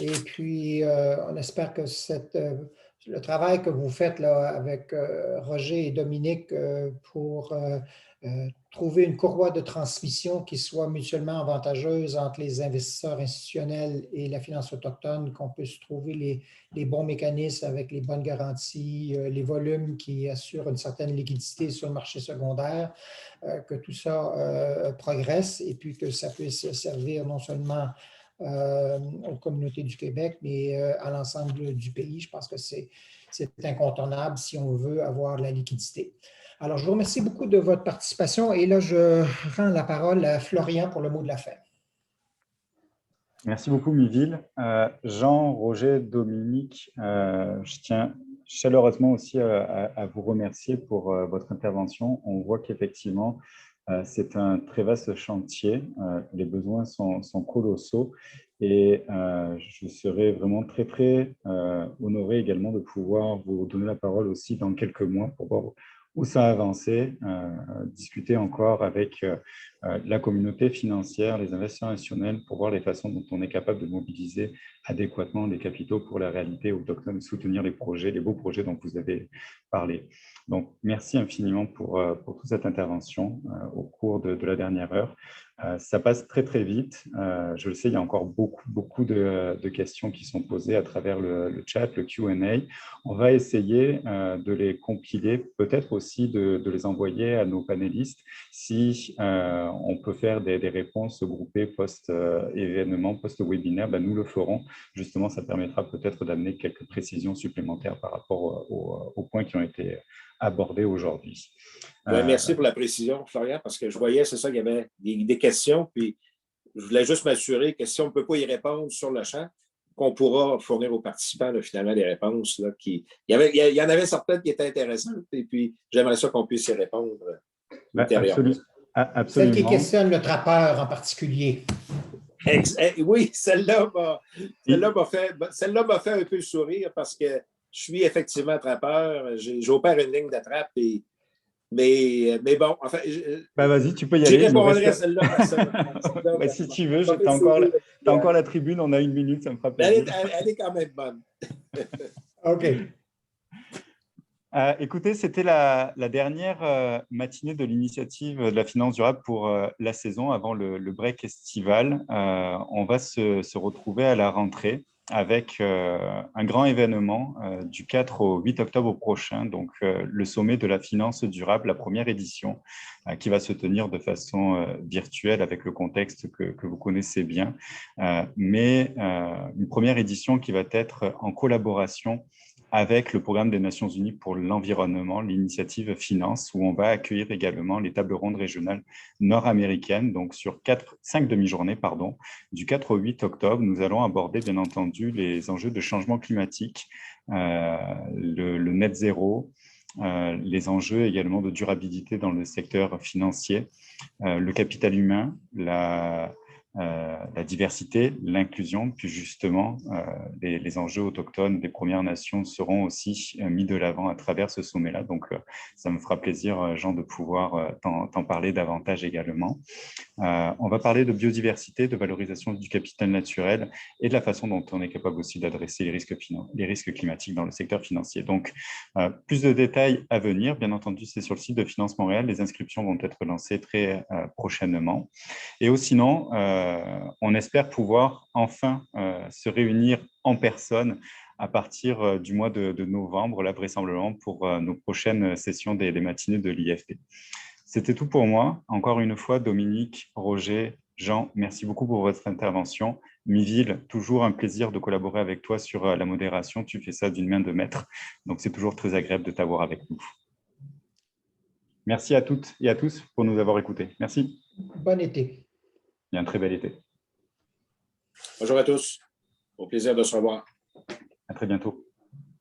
Et puis, on espère que le travail que vous faites là, avec Roger et Dominique pour trouver une courroie de transmission qui soit mutuellement avantageuse entre les investisseurs institutionnels et la finance autochtone, qu'on puisse trouver les bons mécanismes avec les bonnes garanties, les volumes qui assurent une certaine liquidité sur le marché secondaire, que tout ça progresse et puis que ça puisse servir non seulement aux communautés du Québec, mais à l'ensemble du pays. Je pense que c'est incontournable si on veut avoir la liquidité. Alors, je vous remercie beaucoup de votre participation et là, je rends la parole à Florian pour le mot de la fin. Merci beaucoup, Miville. Jean, Roger, Dominique, je tiens chaleureusement aussi à vous remercier pour votre intervention. On voit qu'effectivement, c'est un très vaste chantier. Les besoins sont colossaux et je serai vraiment très, très honoré également de pouvoir vous donner la parole aussi dans quelques mois pour voir où ça a avancé, discuter encore avec la communauté financière, les investisseurs institutionnels pour voir les façons dont on est capable de mobiliser adéquatement des capitaux pour la réalité autochtone et soutenir les projets, les beaux projets dont vous avez parlé. Donc, merci infiniment pour toute cette intervention au cours de la dernière heure. Ça passe très, très vite. Je le sais, il y a encore beaucoup de questions qui sont posées à travers le chat, le Q&A. On va essayer de les compiler, peut-être aussi de les envoyer à nos panélistes si on peut faire des réponses groupées post-événement, post-webinaire, ben nous le ferons. Justement, ça permettra peut-être d'amener quelques précisions supplémentaires par rapport aux points qui ont été abordés aujourd'hui. Ouais, merci pour la précision, Florian, parce que je voyais, c'est ça, qu'il y avait des questions, puis je voulais juste m'assurer que si on ne peut pas y répondre sur le champ, qu'on pourra fournir aux participants là, finalement des réponses. Là, il y en avait certaines qui étaient intéressantes, et puis j'aimerais ça qu'on puisse y répondre ultérieurement. Absolument. Celle qui questionne le trappeur en particulier. Oui, celle-là m'a fait un peu sourire parce que je suis effectivement trappeur. J'opère une ligne de trappe, mais bon, enfin. Vas-y, tu peux y aller. Je répondrai à celle-là. Si tu veux, tu as encore la tribune, on a 1 minute, ça me fera plaisir. Elle est quand même bonne. OK. Écoutez, c'était la dernière matinée de l'initiative de la finance durable pour la saison avant le break estival. On va se retrouver à la rentrée avec un grand événement du 4 au 8 octobre prochain, donc le sommet de la finance durable, la première édition, qui va se tenir de façon virtuelle avec le contexte que vous connaissez bien, mais une première édition qui va être en collaboration avec le programme des Nations Unies pour l'environnement, l'initiative Finance, où on va accueillir également les tables rondes régionales nord-américaines. Donc, sur 5 demi-journées, du 4 au 8 octobre, nous allons aborder, bien entendu, les enjeux de changement climatique, le net zéro, les enjeux également de durabilité dans le secteur financier, le capital humain, la diversité, l'inclusion, puis justement les enjeux autochtones des Premières Nations seront aussi mis de l'avant à travers ce sommet-là. Donc, ça me fera plaisir, Jean, de pouvoir t'en parler davantage également. On va parler de biodiversité, de valorisation du capital naturel et de la façon dont on est capable aussi d'adresser les risques climatiques dans le secteur financier. Donc, plus de détails à venir. Bien entendu, c'est sur le site de Finance Montréal. Les inscriptions vont être lancées très prochainement. Et sinon, on espère pouvoir enfin se réunir en personne à partir du mois de novembre, là, vraisemblablement, pour nos prochaines sessions des matinées de l'IFP. C'était tout pour moi. Encore une fois, Dominique, Roger, Jean, merci beaucoup pour votre intervention. Miville, toujours un plaisir de collaborer avec toi sur la modération. Tu fais ça d'une main de maître. Donc, c'est toujours très agréable de t'avoir avec nous. Merci à toutes et à tous pour nous avoir écoutés. Merci. Bon été. Et un très bel été. Bonjour à tous. Au plaisir de se revoir. À très bientôt.